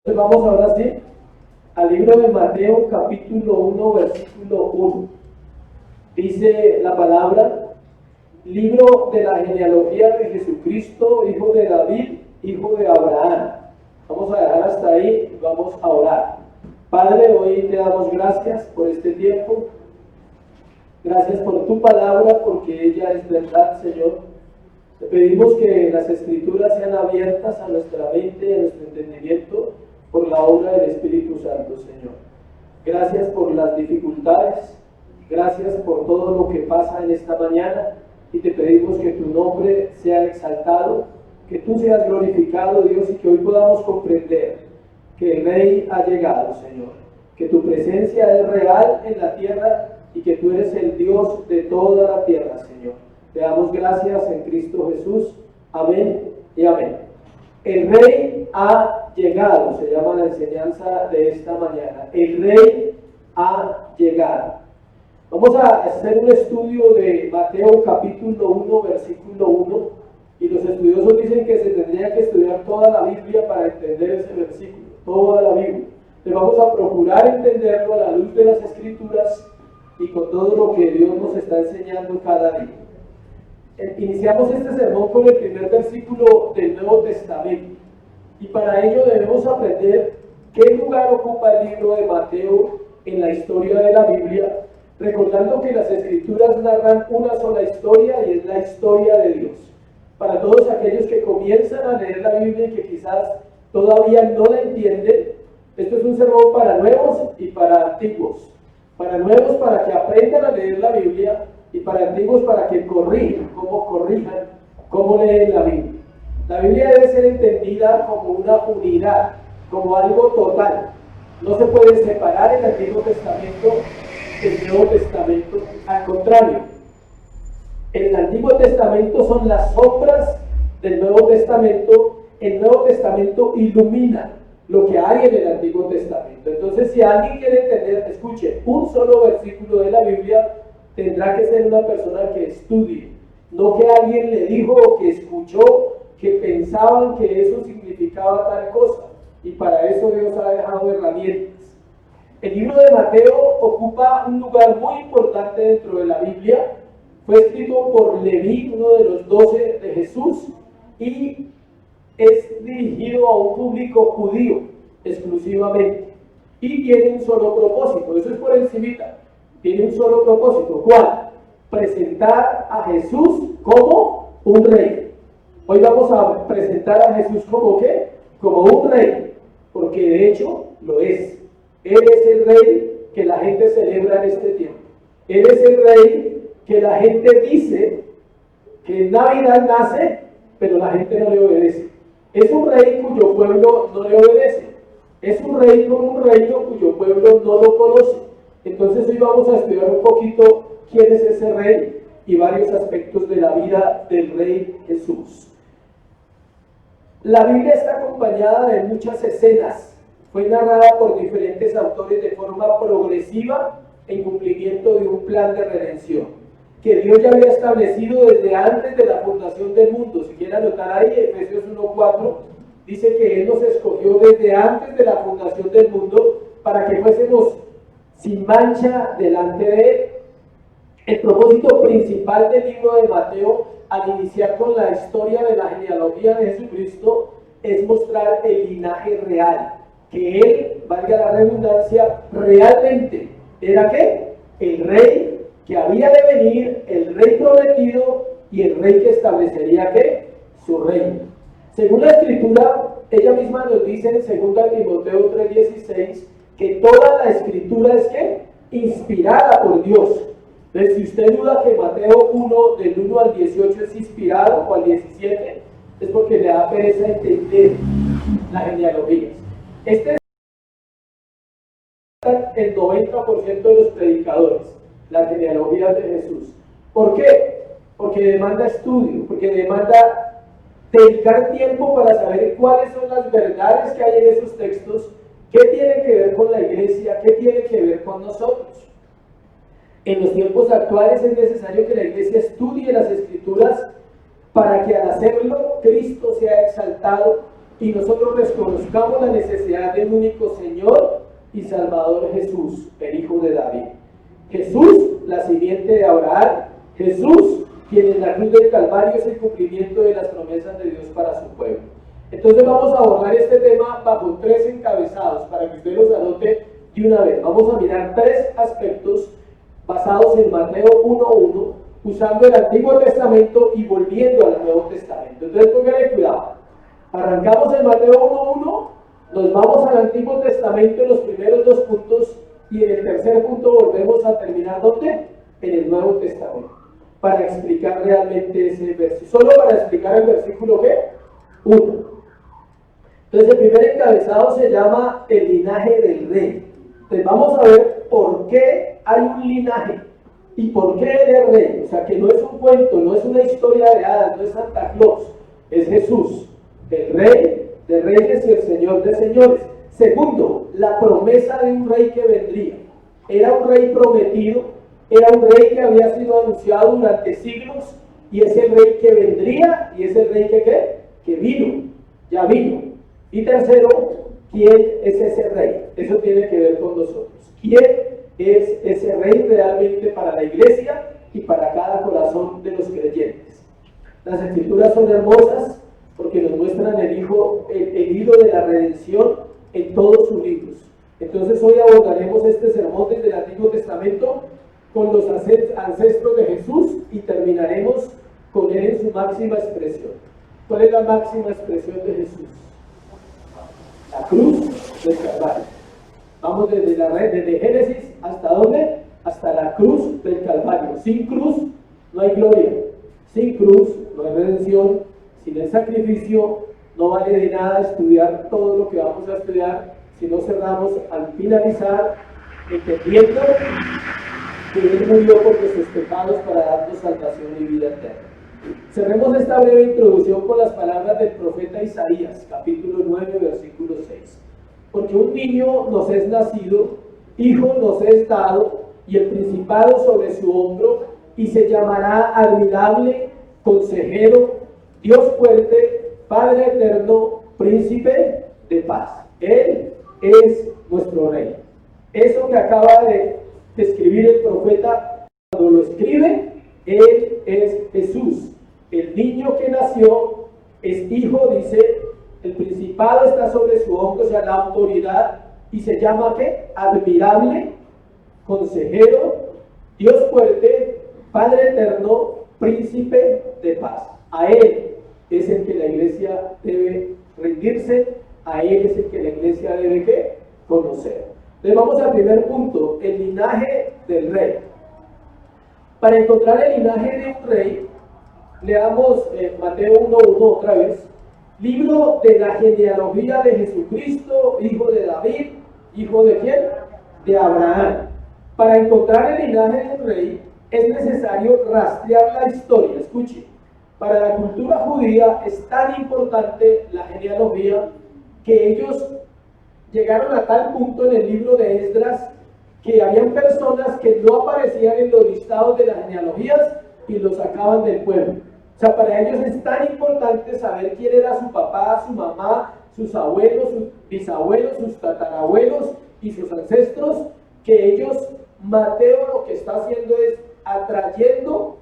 Entonces vamos ahora sí al libro de Mateo capítulo 1 versículo 1. Dice la palabra: libro de la genealogía de Jesucristo, hijo de David, hijo de Abraham. Vamos a dejar hasta ahí y vamos a orar. Padre, hoy te damos gracias por este tiempo. Gracias por tu palabra, porque ella es verdad, Señor. Te pedimos que las escrituras sean abiertas a nuestra mente y a nuestro entendimiento por la obra del Espíritu Santo, Señor. Gracias por las dificultades, gracias por todo lo que pasa en esta mañana, y te pedimos que tu nombre sea exaltado, que tú seas glorificado, Dios, y que hoy podamos comprender que el Rey ha llegado, Señor, que tu presencia es real en la tierra y que tú eres el Dios de toda la tierra, Señor. Te damos gracias en Cristo Jesús. Amén y amén. El Rey ha llegado, se llama la enseñanza de esta mañana. El Rey ha llegado. Vamos a hacer un estudio de Mateo capítulo 1, versículo 1, y los estudiosos dicen que se tendría que estudiar toda la Biblia para entender ese versículo, toda la Biblia. Le vamos a procurar entenderlo a la luz de las Escrituras y con todo lo que Dios nos está enseñando cada día. Iniciamos este sermón con el primer versículo del Nuevo Testamento, y para ello debemos aprender qué lugar ocupa el libro de Mateo en la historia de la Biblia, recordando que las Escrituras narran una sola historia, y es la historia de Dios. Para todos aquellos que comienzan a leer la Biblia y que quizás todavía no la entienden, esto es un sermón para nuevos y para antiguos. Para nuevos, para que aprendan a leer la Biblia, y para antiguos, para que corrijan, cómo leen la Biblia. La Biblia debe ser entendida como una unidad, como algo total. No se puede separar el Antiguo Testamento del Nuevo Testamento. Al contrario, el Antiguo Testamento son las sombras del Nuevo Testamento. El Nuevo Testamento ilumina lo que hay en el Antiguo Testamento. Entonces, si alguien quiere entender, escuche, un solo versículo de la Biblia, tendrá que ser una persona que estudie, no que alguien le dijo o que escuchó que pensaban que eso significaba tal cosa, y para eso Dios ha dejado herramientas. El libro de Mateo ocupa un lugar muy importante dentro de la Biblia. Fue escrito por Leví, uno de los 12 de Jesús, y es dirigido a un público judío exclusivamente, y tiene un solo propósito. Eso es por encimita. Tiene un solo propósito. ¿Cuál? Presentar a Jesús como un rey. Hoy vamos a presentar a Jesús como ¿qué? Como un rey, porque de hecho lo es. Él es el rey que la gente celebra en este tiempo. Él es el rey que la gente dice que en Navidad nace, pero la gente no le obedece. Es un rey cuyo pueblo no le obedece. Es un rey con un reino cuyo pueblo no lo conoce. Entonces hoy vamos a estudiar un poquito quién es ese rey y varios aspectos de la vida del rey Jesús. La Biblia está acompañada de muchas escenas. Fue narrada por diferentes autores de forma progresiva en cumplimiento de un plan de redención que Dios ya había establecido desde antes de la fundación del mundo. Si quieren anotar ahí, Efesios 1:4 dice que Él nos escogió desde antes de la fundación del mundo para que fuésemos sin mancha delante de Él. El propósito principal del libro de Mateo, al iniciar con la historia de la genealogía de Jesucristo, es mostrar el linaje real, que Él, valga la redundancia, realmente era ¿qué? El rey que había de venir, el rey prometido y el rey que establecería ¿qué? Su reino. Según la Escritura, ella misma nos dice en 2 Timoteo 3:16 que toda la Escritura es ¿qué? Inspirada por Dios. Entonces, si usted duda que Mateo 1, del 1 al 18 es inspirado, o al 17, es porque le da pereza entender las genealogías. Este es el 90% de los predicadores, las genealogías de Jesús. ¿Por qué? Porque demanda estudio, porque demanda dedicar tiempo para saber cuáles son las verdades que hay en esos textos, qué tiene que ver con la iglesia, qué tiene que ver con nosotros. En los tiempos actuales es necesario que la iglesia estudie las Escrituras para que al hacerlo Cristo sea exaltado, y nosotros reconozcamos la necesidad del único Señor y Salvador Jesús, el Hijo de David. Jesús, la simiente de Abraham. Jesús, quien en la cruz del Calvario es el cumplimiento de las promesas de Dios para su pueblo. Entonces vamos a abordar este tema bajo 3 encabezados para que usted los anote de una vez. Vamos a mirar 3 aspectos basados en Mateo 1:1, usando el Antiguo Testamento y volviendo al Nuevo Testamento. Entonces póngale cuidado. Arrancamos en Mateo 1:1, nos vamos al Antiguo Testamento en los primeros 2 puntos y en el tercer punto volvemos a terminar ¿dónde? En el Nuevo Testamento, para explicar realmente ese versículo. Solo para explicar el versículo ¿qué? 1. Entonces el primer encabezado se llama el linaje del rey. Entonces vamos a ver por qué hay un linaje y por qué él es rey. O sea que no es un cuento, no es una historia de hadas, no es Santa Claus, es Jesús, el rey de reyes y el señor de señores. Segundo, la promesa de un rey que vendría. Era un rey prometido, era un rey que había sido anunciado durante siglos y es el rey que vendría y es el rey que ¿qué? Que vino, ya vino. Y tercero, ¿quién es ese rey? Eso tiene que ver con nosotros. ¿Quién es ese rey realmente para la iglesia y para cada corazón de los creyentes? Las escrituras son hermosas porque nos muestran el hilo de la redención en todos sus libros. Entonces hoy abordaremos este sermón desde el Antiguo Testamento con los ancestros de Jesús y terminaremos con él en su máxima expresión. ¿Cuál es la máxima expresión de Jesús? La cruz del Calvario. Vamos desde Génesis hasta ¿dónde? Hasta la cruz del Calvario. Sin cruz no hay gloria, sin cruz no hay redención, sin el sacrificio no vale de nada estudiar todo lo que vamos a estudiar si no cerramos al finalizar entendiendo que Él murió por nuestros pecados para darnos salvación y vida eterna. Cerremos esta breve introducción con las palabras del profeta Isaías, capítulo 9, versículo 6. Porque un niño nos es nacido, hijo nos es dado, y el principado sobre su hombro, y se llamará admirable, consejero, Dios fuerte, Padre eterno, príncipe de paz. Él es nuestro rey. Eso que acaba de escribir el profeta, cuando lo escribe, Él es Jesús. El niño que nació es hijo, dice, el principado está sobre su hombro, o sea, la autoridad, y se llama ¿qué? Admirable, consejero, Dios fuerte, Padre eterno, príncipe de paz. A Él es el que la iglesia debe rendirse, a Él es el que la iglesia debe ¿qué? Conocer. Entonces vamos al primer punto, el linaje del rey. Para encontrar el linaje de un rey, leamos Mateo 1:1 otra vez. Libro de la genealogía de Jesucristo, hijo de David, hijo de ¿quién? De Abraham. Para encontrar el linaje de un rey es necesario rastrear la historia. Escuche, para la cultura judía es tan importante la genealogía que ellos llegaron a tal punto en el libro de Esdras que habían personas que no aparecían en los listados de las genealogías y los sacaban del pueblo. O sea, para ellos es tan importante saber quién era su papá, su mamá, sus abuelos, sus bisabuelos, sus tatarabuelos y sus ancestros, que ellos, Mateo lo que está haciendo es atrayendo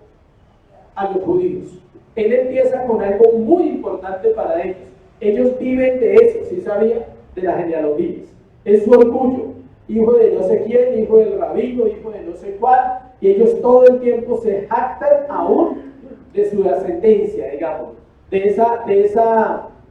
a los judíos. Él empieza con algo muy importante para ellos. Ellos viven de eso, ¿sí sabía? De las genealogías. Es su orgullo. Hijo de no sé quién, hijo del rabino, hijo de no sé cuál, y ellos todo el tiempo se jactan aún de su ascendencia, digamos, de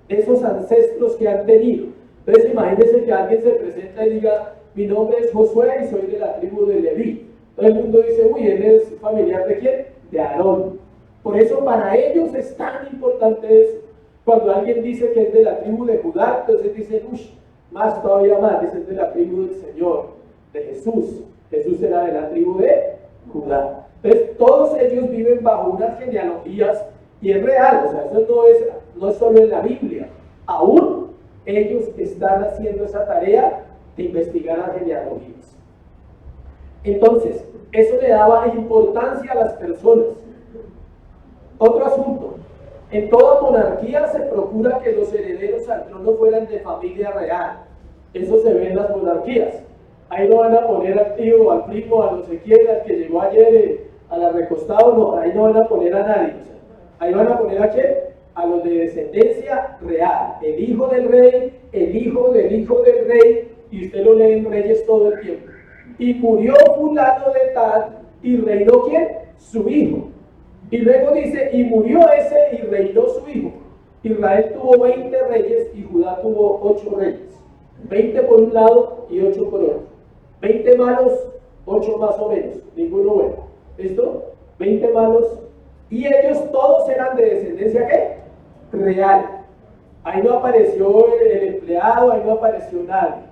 esos ancestros que han tenido. Entonces imagínense que alguien se presenta y diga, mi nombre es Josué y soy de la tribu de Leví. Todo el mundo dice, uy, ¿él es familiar de quién? De Aarón. Por eso para ellos es tan importante eso. Cuando alguien dice que es de la tribu de Judá, entonces dicen, uy, más todavía más, ese es de la tribu del Señor, de Jesús. Jesús era de la tribu de Judá. Entonces todos ellos viven bajo unas genealogías y es real, o sea, eso no es solo en la Biblia. Aún ellos están haciendo esa tarea de investigar las genealogías. Entonces, eso le daba importancia a las personas. Otro asunto, En toda monarquía se procura que los herederos al trono fueran de familia real. Eso se ve en las monarquías. Ahí no van a poner al tío, al primo, a no sé quién, al que llegó ayer a la recostado, no, ahí no van a poner a nadie. O sea, ahí van a poner a quién, a los de descendencia real, el hijo del rey, el hijo del rey, y usted lo lee en Reyes todo el tiempo. Y murió fulano de tal, y reinó ¿quién? Su hijo. Y luego dice, y murió ese y reinó su hijo. Israel tuvo 20 reyes y Judá tuvo 8 reyes. 20 por un lado y 8 por otro. 20 malos, 8 más o menos, ninguno bueno. ¿Listo? 20 malos. Y ellos todos eran de descendencia ¿qué? Real. Ahí no apareció el empleado, ahí no apareció nadie.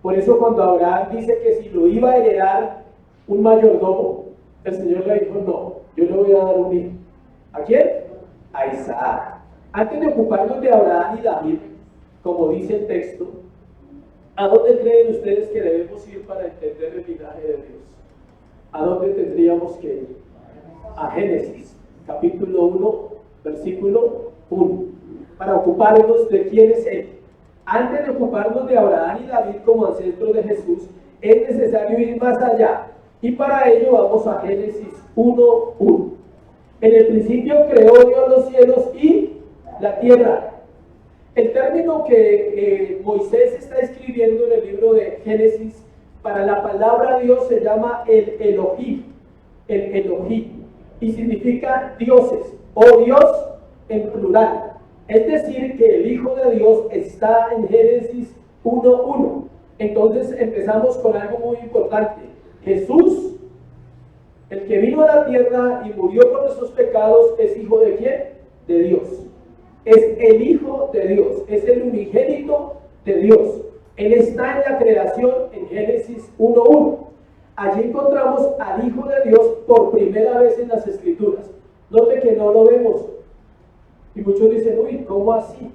Por eso cuando Abraham dice que si lo iba a heredar un mayordomo, el Señor le dijo, no, yo le voy a dar un hijo. ¿A quién? A Isaac. Antes de ocuparnos de Abraham y David, como dice el texto, ¿a dónde creen ustedes que debemos ir para entender el linaje de Dios? ¿A dónde tendríamos que ir? A Génesis, capítulo 1, versículo 1, para ocuparnos de quién es Él. Antes de ocuparnos de Abraham y David como ancestros de Jesús, es necesario ir más allá. Y para ello vamos a Génesis 1:1. En el principio creó Dios los cielos y la tierra. El término que Moisés está escribiendo en el libro de Génesis para la palabra Dios se llama el Elohim, y significa dioses o Dios en plural. Es decir, que el Hijo de Dios está en Génesis 1:1. Entonces empezamos con algo muy importante. Jesús, el que vino a la tierra y murió por nuestros pecados, ¿es hijo de quién? De Dios. Es el Hijo de Dios, es el unigénito de Dios. Él está en la creación en Génesis 1:1. Allí encontramos al Hijo de Dios por primera vez en las Escrituras. Note que no lo vemos. Y muchos dicen, uy, ¿cómo así?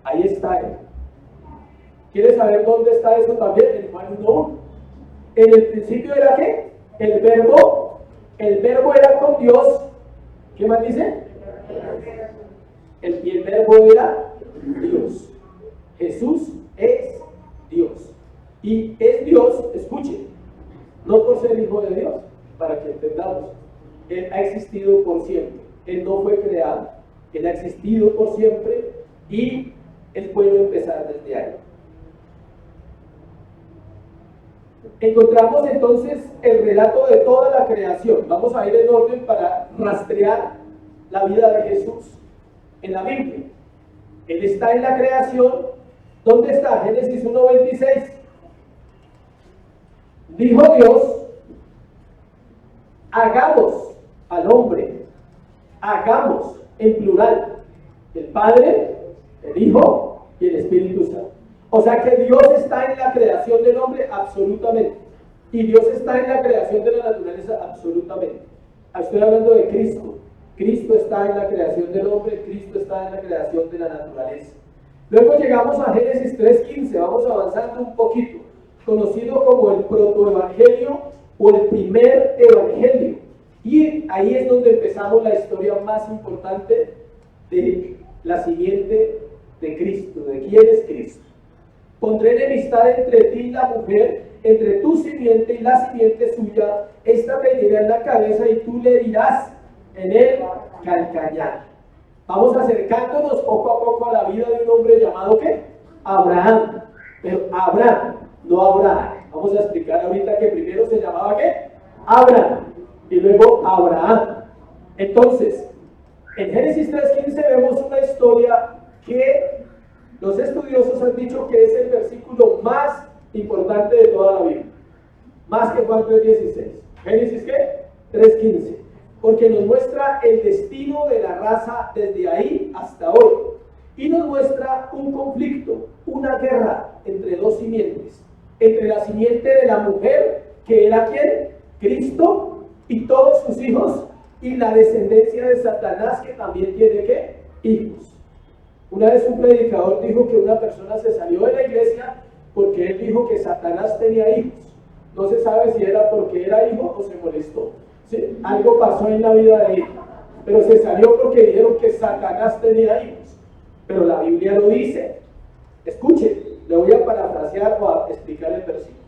Ahí está Él. ¿Quieres saber dónde está eso también? En Juan 1:1. En el principio era ¿qué? El verbo era con Dios. ¿Qué más dice? Y el verbo era Dios. Jesús es Dios. Y es Dios, escuchen, no por ser hijo de Dios, para que entendamos. Él ha existido por siempre. Él no fue creado. Él ha existido por siempre y es bueno empezar desde ahí. Encontramos entonces el relato de toda la creación. Vamos a ir en orden para rastrear la vida de Jesús en la Biblia. Él está en la creación. ¿Dónde está? Génesis 1:26. Dijo Dios, hagamos al hombre, hagamos en plural, el Padre, el Hijo y el Espíritu Santo. O sea que Dios está en la creación del hombre absolutamente. Y Dios está en la creación de la naturaleza absolutamente. Estoy hablando de Cristo. Cristo está en la creación del hombre, Cristo está en la creación de la naturaleza. Luego llegamos a Génesis 3:15, vamos avanzando un poquito, conocido como el protoevangelio o el primer evangelio. Y ahí es donde empezamos la historia más importante de la simiente de Cristo, de quién es Cristo. Pondré enemistad entre ti y la mujer, entre tu simiente y la simiente suya, esta te herirá en la cabeza y tú le herirás en el calcañar. Vamos acercándonos poco a poco a la vida de un hombre llamado ¿qué? Abraham. Pero Abraham, no Abraham. Vamos a explicar ahorita que primero se llamaba ¿qué? Abraham y luego Abraham. Entonces, en Génesis 3:15 vemos una historia que los estudiosos han dicho que es el versículo más importante de toda la Biblia. Más que Juan 3:16. ¿Génesis qué? 3:15. Porque nos muestra el destino de la raza desde ahí hasta hoy. Y nos muestra un conflicto, una guerra entre dos simientes. Entre la simiente de la mujer, que era ¿quién? Cristo, y todos sus hijos, y la descendencia de Satanás, que también tiene ¿qué? Hijos. Una vez un predicador dijo que una persona se salió de la iglesia porque él dijo que Satanás tenía hijos. No se sabe si era porque era hijo o se molestó. ¿Sí? Algo pasó en la vida de él. pero se salió porque dijeron que Satanás tenía hijos. Pero la Biblia lo dice. Escuchen, le voy a parafrasear o a explicar el versículo.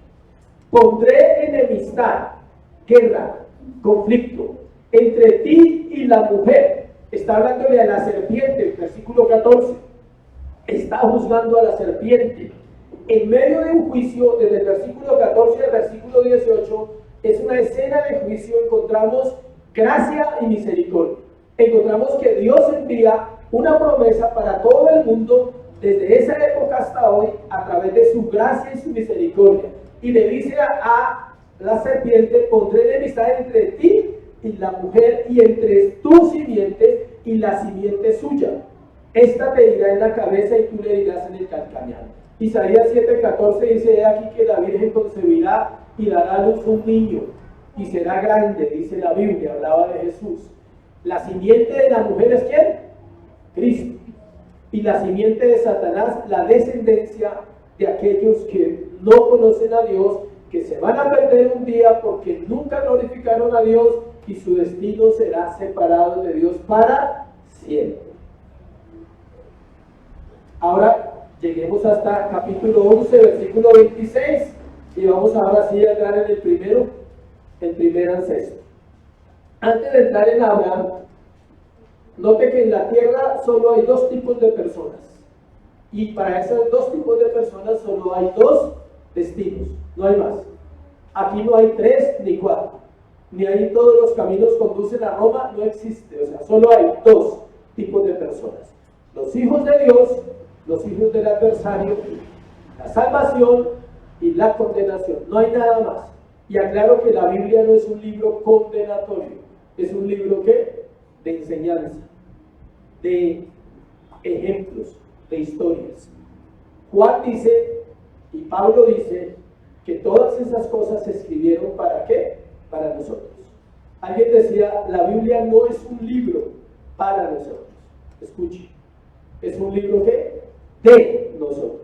Pondré enemistad, guerra, conflicto entre ti y la mujer. Está hablándole a la serpiente, versículo 14. Está juzgando a la serpiente. En medio de un juicio, desde el versículo 14 al versículo 18, es una escena de juicio. Encontramos gracia y misericordia. Encontramos que Dios envía una promesa para todo el mundo desde esa época hasta hoy a través de su gracia y su misericordia. Y le dice a la serpiente: pondré enemistad entre ti y la mujer, y entre tu simiente y la simiente suya. Esta te irá en la cabeza y tú le dirás en el calcañar. Isaías 7:14 dice: he aquí que la Virgen concebirá y dará a luz un niño, y será grande, dice la Biblia, hablaba de Jesús. La simiente de la mujer es ¿quién? Cristo. Y la simiente de Satanás, la descendencia de aquellos que no conocen a Dios, que se van a perder un día porque nunca glorificaron a Dios, y su destino será separado de Dios para siempre. Ahora lleguemos hasta capítulo 11, versículo 26, y vamos ahora sí a entrar en el primer ancestro. Antes de entrar en Abraham, note que en la tierra solo hay dos tipos de personas, y para esos dos tipos de personas solo hay dos destinos, no hay más. Aquí no hay 3 ni 4, ni ahí todos los caminos conducen a Roma, no existe. O sea, solo hay dos tipos de personas: los hijos de Dios, los hijos del adversario, la salvación y la condenación. No hay nada más. Y aclaro que la Biblia no es un libro condenatorio, es un libro ¿qué? De enseñanza, de ejemplos, de historias. Juan dice, y Pablo dice, que todas esas cosas se escribieron ¿para qué? Para nosotros. Alguien decía: la Biblia no es un libro para nosotros. Escuche, es un libro ¿qué? De nosotros.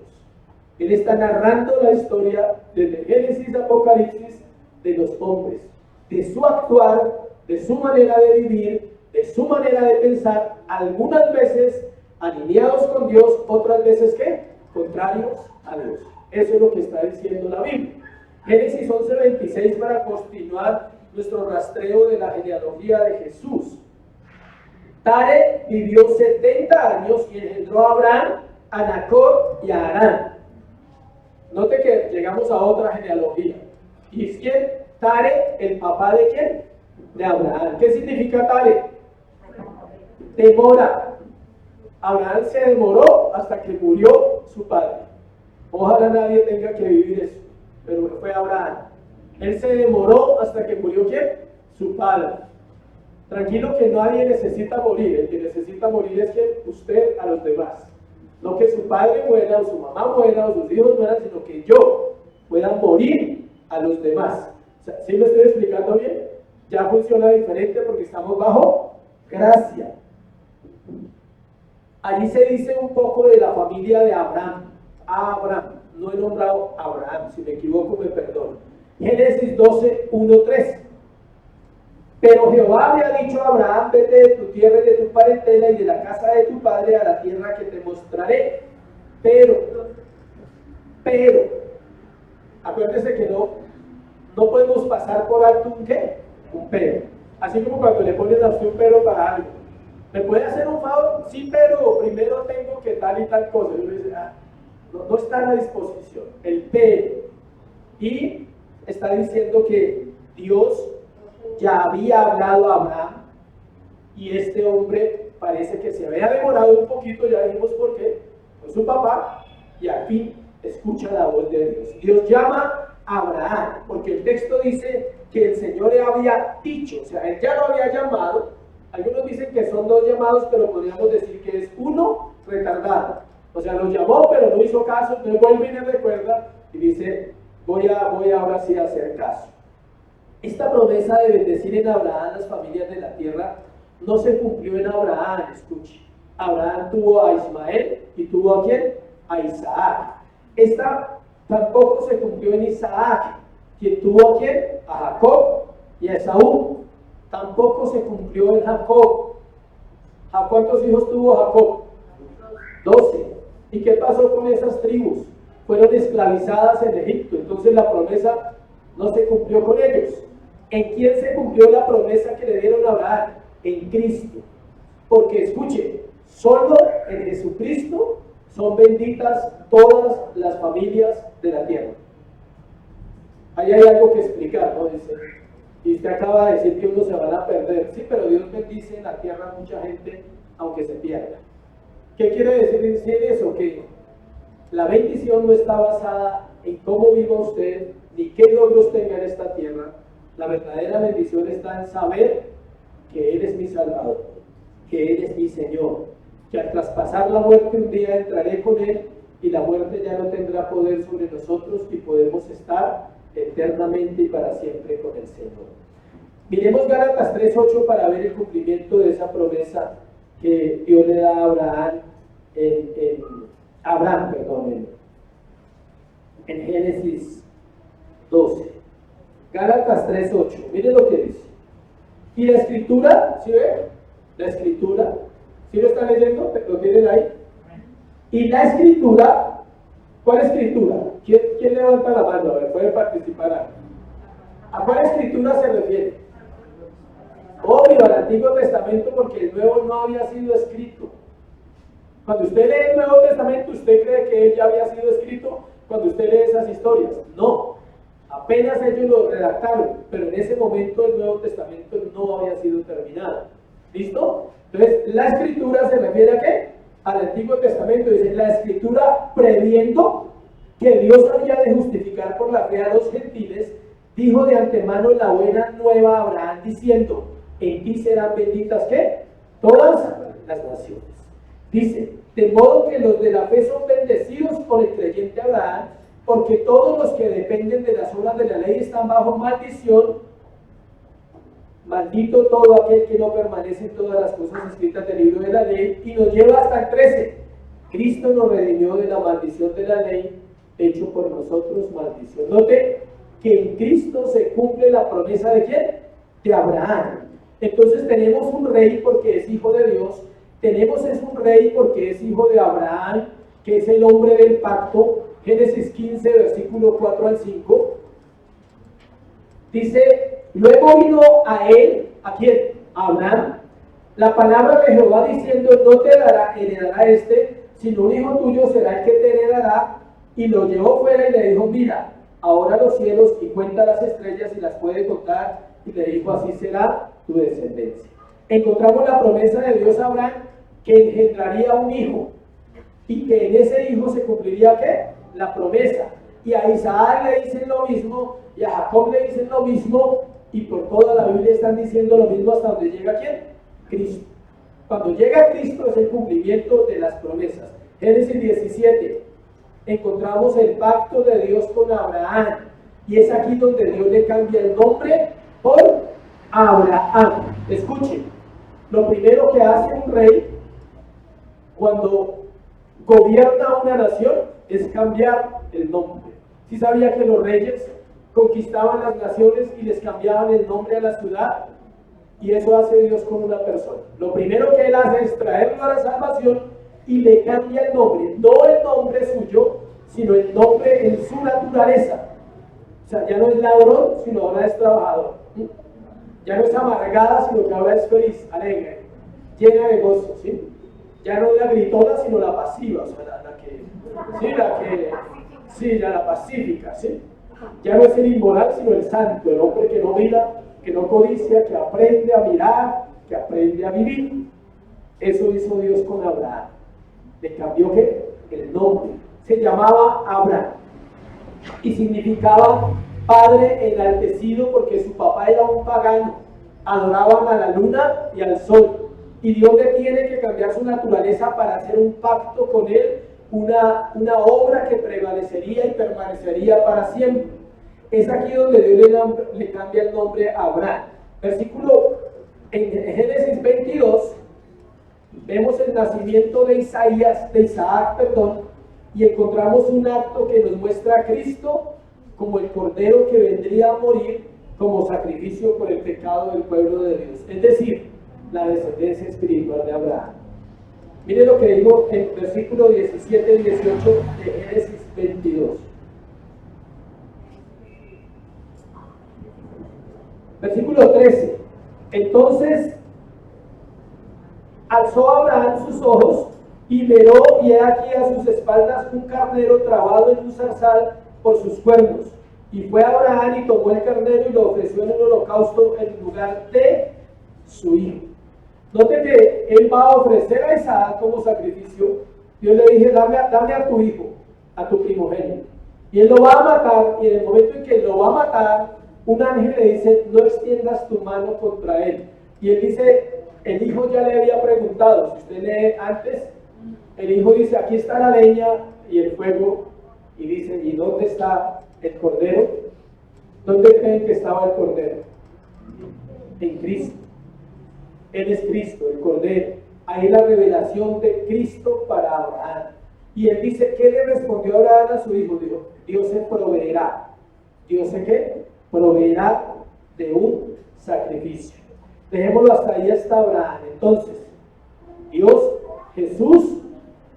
Él está narrando la historia desde Génesis a Apocalipsis de los hombres, de su actuar, de su manera de vivir, de su manera de pensar, algunas veces alineados con Dios, otras veces ¿qué? Contrarios a Dios. Eso es lo que está diciendo la Biblia. Génesis 11:26, para continuar nuestro rastreo de la genealogía de Jesús. Tare vivió 70 años y engendró a Abraham, a Nacor y a Harán. Note que llegamos a otra genealogía. ¿Y es quién? Tare, el papá de quién? De Abraham. ¿Qué significa Tare? Demora. Abraham se demoró hasta que murió su padre. Ojalá nadie tenga que vivir eso, pero fue Abraham. Él se demoró hasta que murió ¿quién? Su padre. Tranquilo que nadie necesita morir. El que necesita morir es ¿quién? Usted a los demás. No que su padre muera, o su mamá muera, o sus hijos mueran, sino que yo pueda morir a los demás. O sea, ¿sí me estoy explicando bien? Ya funciona diferente porque estamos bajo gracia. Allí se dice un poco de la familia de Abraham. Abraham, no he nombrado Abraham, si me equivoco me perdono. Génesis 12:1-3. Pero Jehová había dicho a Abraham: vete de tu tierra y de tu parentela y de la casa de tu padre a la tierra que te mostraré. Pero, acuérdese que no podemos pasar por alto un ¿qué? Un pero. Así como cuando le ponen a usted un pero para algo. ¿Me puede hacer un favor? Sí, pero primero tengo que tal y tal cosa. Y uno dice: no está a la disposición. El pero. Y está diciendo que Dios ya había hablado a Abraham, y este hombre parece que se había demorado un poquito, ya dijimos por qué, fue su papá, y al fin escucha la voz de Dios. Dios llama a Abraham, porque el texto dice que el Señor le había dicho, o sea, él ya lo había llamado. Algunos dicen que son dos llamados, pero podríamos decir que es uno retardado. O sea, lo llamó, pero no hizo caso, entonces vuelve y le recuerda, y dice: voy ahora sí a hacer caso. Esta promesa de bendecir en Abraham las familias de la tierra no se cumplió en Abraham. Escuche, Abraham tuvo a Ismael y tuvo ¿a quién? A Isaac. Esta tampoco se cumplió en Isaac, quien tuvo ¿a quién? A Jacob y a Esaú. Tampoco se cumplió en Jacob, ¿A cuántos hijos tuvo Jacob? 12. ¿Y qué pasó con esas tribus? Fueron esclavizadas en Egipto, entonces la promesa no se cumplió con ellos. ¿En quién se cumplió la promesa que le dieron a Abraham? En Cristo. Porque escuche, solo en Jesucristo son benditas todas las familias de la tierra. Ahí hay algo que explicar, ¿no? Dice, y usted acaba de decir que unos se van a perder. Sí, pero Dios bendice en la tierra a mucha gente, aunque se pierda. ¿Qué quiere decir eso? Que la bendición no está basada en cómo viva usted, ni qué logros tenga en esta tierra. La verdadera bendición está en saber que Él es mi Salvador, que Él es mi Señor, que al traspasar la muerte un día entraré con Él y la muerte ya no tendrá poder sobre nosotros y podemos estar eternamente y para siempre con el Señor. Miremos Gálatas 3:8 para ver el cumplimiento de esa promesa que Dios le da a Abraham en Génesis 12. Gálatas 3:8, mire lo que dice. Y la escritura, ¿sí ve? La escritura, ¿sí lo están leyendo? ¿Lo tienen ahí? Y la escritura, ¿cuál escritura? ¿Quién levanta la mano? A ver, puede participar. ¿A cuál escritura se refiere? Obvio, al Antiguo Testamento, porque el Nuevo no había sido escrito. Cuando usted lee el Nuevo Testamento, ¿usted cree que él ya había sido escrito cuando usted lee esas historias? No, apenas ellos lo redactaron, pero en ese momento el Nuevo Testamento no había sido terminado. ¿Listo? Entonces, la escritura se refiere a ¿qué? Al Antiguo Testamento. Dice, la escritura previendo que Dios había de justificar por la fe a los gentiles, dijo de antemano la buena nueva a Abraham, diciendo, en ti serán benditas ¿qué? Todas las naciones. Dice, de modo que los de la fe son bendecidos por el creyente Abraham, porque todos los que dependen de las obras de la ley están bajo maldición. Maldito todo aquel que no permanece en todas las cosas escritas del libro de la ley. Y nos lleva hasta el 13. Cristo nos redimió de la maldición de la ley, hecho por nosotros maldición. Note que en Cristo se cumple la promesa ¿de quién? De Abraham. Entonces tenemos un rey porque es hijo de Dios. Tenemos es un rey porque es hijo de Abraham, que es el hombre del pacto. Génesis 15, versículo 4 al 5. Dice, luego vino a él, ¿a quién? A Abraham, la palabra de Jehová diciendo, no te heredará sino un hijo tuyo será el que te heredará. Y lo llevó fuera y le dijo, mira, ahora los cielos y cuenta las estrellas y las puede contar. Y le dijo, así será tu descendencia. Encontramos la promesa de Dios a Abraham, que engendraría un hijo, y que en ese hijo se cumpliría ¿qué? La promesa. Y a Isaac le dicen lo mismo, y a Jacob le dicen lo mismo, y por toda la Biblia están diciendo lo mismo hasta donde llega ¿quién? Cristo. Cuando llega Cristo es el cumplimiento de las promesas. Génesis 17, encontramos el pacto de Dios con Abraham, y es aquí donde Dios le cambia el nombre por Abraham. Escuchen, lo primero que hace un rey cuando gobierna una nación es cambiar el nombre. ¿Sí sabía que los reyes conquistaban las naciones y les cambiaban el nombre a la ciudad? Y eso hace Dios con una persona. Lo primero que Él hace es traerlo a la salvación y le cambia el nombre. No el nombre suyo, sino el nombre en su naturaleza. O sea, ya no es ladrón, sino ahora es trabajador. Ya no es amargada, sino que ahora es feliz, alegre, llena de gozo, ¿sí? Ya no es la gritona, sino la pasiva, o sea, la pacífica, ¿sí? Ya no es el inmoral, sino el santo, el hombre que no mira, que no codicia, que aprende a mirar, que aprende a vivir. Eso hizo Dios con Abraham. Le cambió ¿qué? El nombre. Se llamaba Abraham y significaba padre enaltecido, porque su papá era un pagano. Adoraban a la luna y al sol. Y Dios le tiene que cambiar su naturaleza para hacer un pacto con él, una obra que prevalecería y permanecería para siempre. Es aquí donde Dios le cambia el nombre a Abraham. Versículo en Génesis 22, vemos el nacimiento de Isaac, y encontramos un acto que nos muestra a Cristo como el cordero que vendría a morir como sacrificio por el pecado del pueblo de Dios. Es decir, la descendencia espiritual de Abraham. Mire lo que digo en versículo 17 y 18 de Génesis 22. Versículo 13. Entonces alzó Abraham sus ojos y miró, y he aquí a sus espaldas un carnero trabado en un zarzal por sus cuernos. Y fue Abraham y tomó el carnero y lo ofreció en un holocausto en lugar de su hijo. Note que él va a ofrecer a Isaac como sacrificio. Dios le dije, dame a tu hijo, a tu primogénito. Y él lo va a matar, y en el momento en que lo va a matar, un ángel le dice, no extiendas tu mano contra él. Y él dice, el hijo ya le había preguntado, si usted lee antes, el hijo dice, aquí está la leña y el fuego, y dice, ¿y dónde está el cordero? ¿Dónde creen que estaba el cordero? En Cristo. Él es Cristo, el cordero. Ahí la revelación de Cristo para Abraham. Y él dice, ¿qué le respondió Abraham a su hijo? Dijo, Dios se proveerá. ¿Dios se qué? Proveerá de un sacrificio. Dejémoslo hasta ahí, hasta Abraham. Entonces, Dios, Jesús,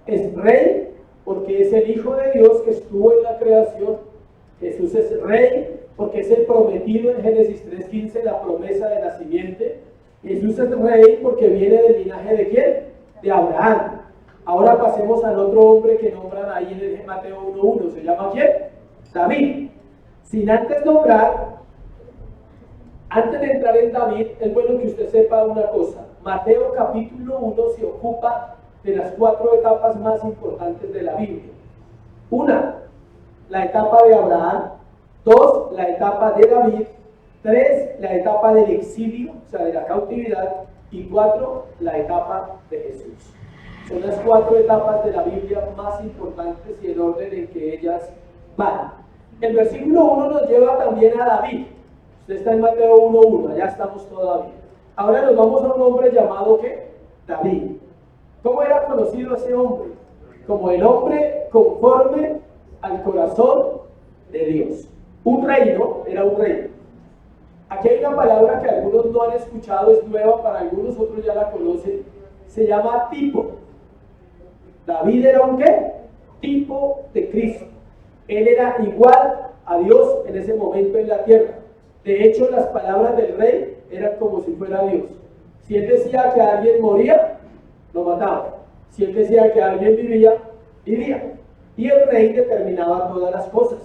es rey porque es el Hijo de Dios que estuvo en la creación. Jesús es rey porque es el prometido en Génesis 3:15, la promesa de la simiente. Jesús es rey porque viene del linaje de ¿quién? De Abraham. Ahora pasemos al otro hombre que nombran ahí en el Mateo 1:1. ¿Se llama quién? David. Sin antes nombrar, antes de entrar en David, es bueno que usted sepa una cosa. Mateo capítulo 1 se ocupa de las 4 etapas más importantes de la Biblia. 1, la etapa de Abraham. 2, la etapa de David. 3, la etapa del exilio, o sea, de la cautividad. Y 4, la etapa de Jesús. Son las 4 etapas de la Biblia más importantes y el orden en que ellas van. El versículo 1 nos lleva también a David. Usted está en Mateo 1:1, allá estamos todavía. Ahora nos vamos a un hombre llamado ¿qué? David. ¿Cómo era conocido ese hombre? Como el hombre conforme al corazón de Dios. Un reino, era un reino. Aquí hay una palabra que algunos no han escuchado, es nueva para algunos, otros ya la conocen. Se llama tipo. David era un ¿qué? Tipo de Cristo. Él era igual a Dios en ese momento en la tierra. De hecho, las palabras del rey eran como si fuera Dios. Si él decía que alguien moría, lo mataban. Si él decía que alguien vivía, vivía. Y el rey determinaba todas las cosas.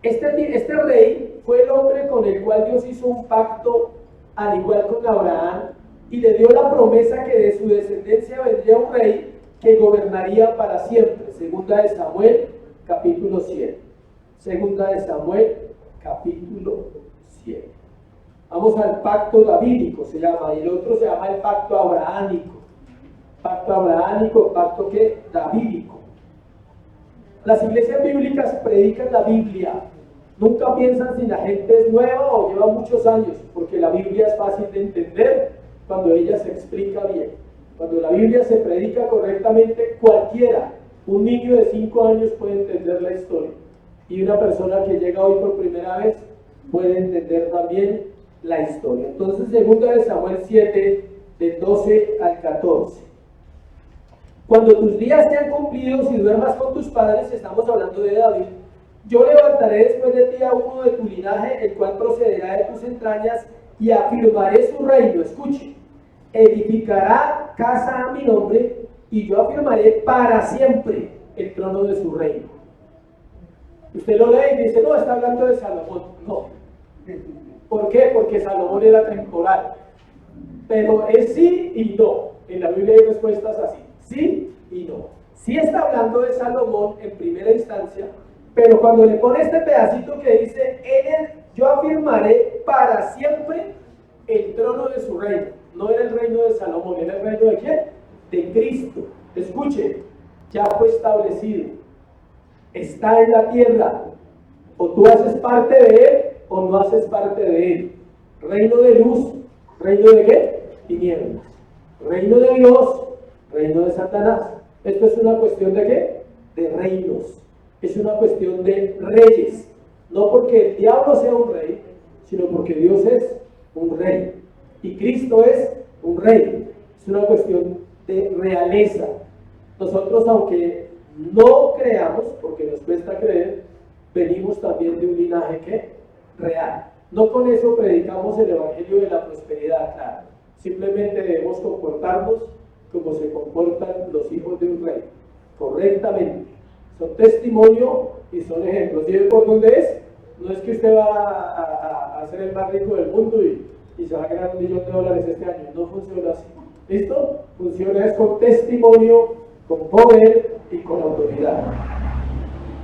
Este rey fue el hombre con el cual Dios hizo un pacto, al igual con Abraham, y le dio la promesa que de su descendencia vendría un rey que gobernaría para siempre. Segunda de Samuel, capítulo 7. Segunda de Samuel, capítulo 7. Vamos al pacto davídico, se llama, y el otro se llama el pacto abrahámico. Pacto abrahámico, pacto ¿qué? Davídico. Las iglesias bíblicas predican la Biblia. Nunca piensan si la gente es nueva o lleva muchos años, porque la Biblia es fácil de entender cuando ella se explica bien. Cuando la Biblia se predica correctamente, cualquiera, un niño de 5 años puede entender la historia. Y una persona que llega hoy por primera vez puede entender también la historia. Entonces, segunda de Samuel 7, del 12 al 14. Cuando tus días sean cumplidos y duermas con tus padres, estamos hablando de David, yo levantaré después de ti a uno de tu linaje, el cual procederá de tus entrañas, y afirmaré su reino. Escuche, edificará casa a mi nombre, y yo afirmaré para siempre el trono de su reino. Usted lo lee y dice, no, está hablando de Salomón. No. ¿Por qué? Porque Salomón era temporal. Pero es sí y no. En la Biblia hay respuestas así. Sí y no. Sí está hablando de Salomón en primera instancia, pero cuando le pone este pedacito que dice, yo afirmaré para siempre el trono de su reino. No era el reino de Salomón, era el reino de ¿quién? De Cristo. Escuche, ya fue establecido. Está en la tierra. O tú haces parte de él o no haces parte de él. Reino de luz, reino de ¿qué? Tinieblas. Reino de Dios, reino de Satanás. Esto es una cuestión de ¿qué? De reinos. Es una cuestión de reyes. No porque el diablo sea un rey, sino porque Dios es un rey. Y Cristo es un rey, es una cuestión de realeza. Nosotros, aunque no creamos, porque nos cuesta creer, venimos también de un linaje que real. No con eso predicamos el evangelio de la prosperidad, claro. Simplemente debemos comportarnos como se comportan los hijos de un rey, correctamente. Son testimonio y son ejemplos. ¿Y por dónde es? No es que usted va a ser el más rico del mundo y se va a ganar $1.000.000 este año. No funciona así. ¿Listo? Funciona es con testimonio, con poder y con autoridad.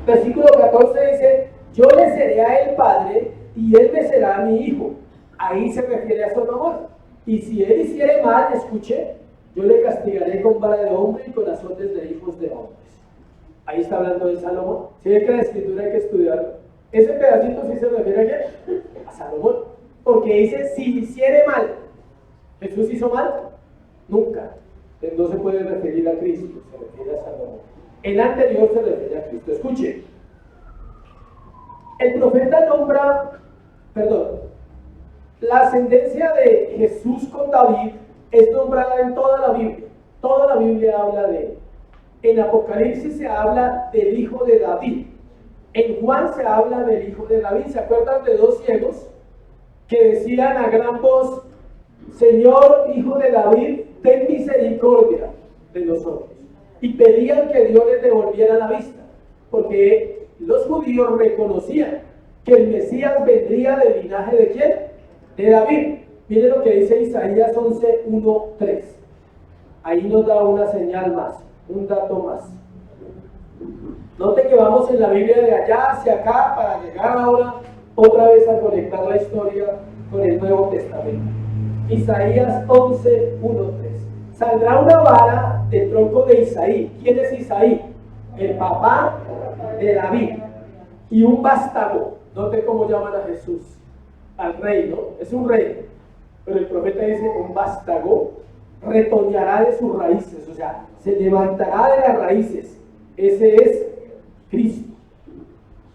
Versículo 14 dice: yo le seré a él padre y él me será a mi hijo. Ahí se refiere a Salomón. Y si él hiciere mal, escuche, yo le castigaré con vara de hombre y con azotes de hijos de hombres. Ahí está hablando de Salomón. Si ve que la escritura hay que estudiarlo. Ese pedacito sí se refiere a quién? A Salomón. Porque dice: si hiciere mal. ¿Jesús hizo mal? Nunca. Entonces no se puede referir a Cristo, se refiere a Salomón. El anterior se refiere a Cristo. Escuche. El profeta nombra, la ascendencia de Jesús con David es nombrada en toda la Biblia. Toda la Biblia habla de él. En Apocalipsis se habla del hijo de David. En Juan se habla del hijo de David. ¿Se acuerdan de dos ciegos que decían a gran voz: Señor, hijo de David, ten misericordia de nosotros? Y pedían que Dios les devolviera la vista, porque los judíos reconocían que el Mesías vendría del linaje ¿de quién? De David. Miren lo que dice Isaías 11:1-3. Ahí nos da una señal más, un dato más. Note que vamos en la Biblia de allá hacia acá para llegar ahora otra vez a conectar la historia con el Nuevo Testamento. Isaías 11:1-3. Saldrá una vara del tronco de Isaí. ¿Quién es Isaí? El papá de David. Y un vástago. Note cómo llaman a Jesús, al rey, ¿no? Es un rey. Pero el profeta dice: un vástago retoñará de sus raíces, o sea, se levantará de las raíces. Ese es Cristo.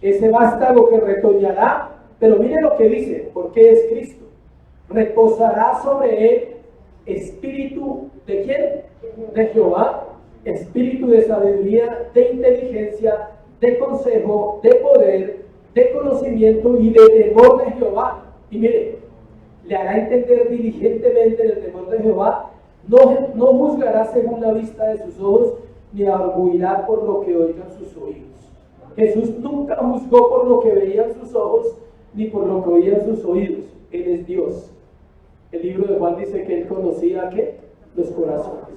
Ese vástago que retoñará, pero mire lo que dice, porque es Cristo. Reposará sobre él espíritu ¿de quién? De Jehová, espíritu de sabiduría, de inteligencia, de consejo, de poder, de conocimiento y de temor de Jehová. Y mire, le hará entender diligentemente en el temor de Jehová. No juzgará según la vista de sus ojos, ni arguirá por lo que oigan sus oídos. Jesús nunca juzgó por lo que veían sus ojos, ni por lo que oían sus oídos. Él es Dios. El libro de Juan dice que él conocía ¿qué? Los corazones,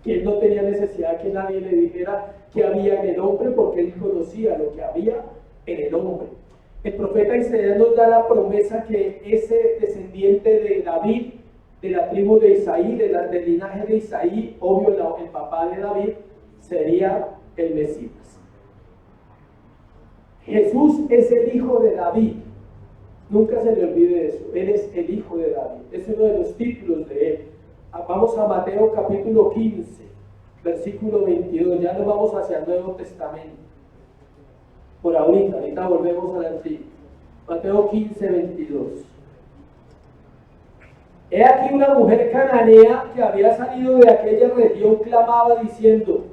que él no tenía necesidad que nadie le dijera qué había en el hombre, porque él conocía lo que había en el hombre. El profeta Isaías nos da la promesa que ese descendiente de David, de la tribu de Isaí, del linaje de Isaí, obvio el papá de David, sería el Mesías. Jesús es el hijo de David. Nunca se le olvide eso. Él es el hijo de David. Es uno de los títulos de él. Vamos a Mateo capítulo 15, versículo 22. Ya nos vamos hacia el Nuevo Testamento. Por ahorita volvemos al Antiguo. Mateo 15, 22. He aquí una mujer cananea que había salido de aquella región clamaba diciendo: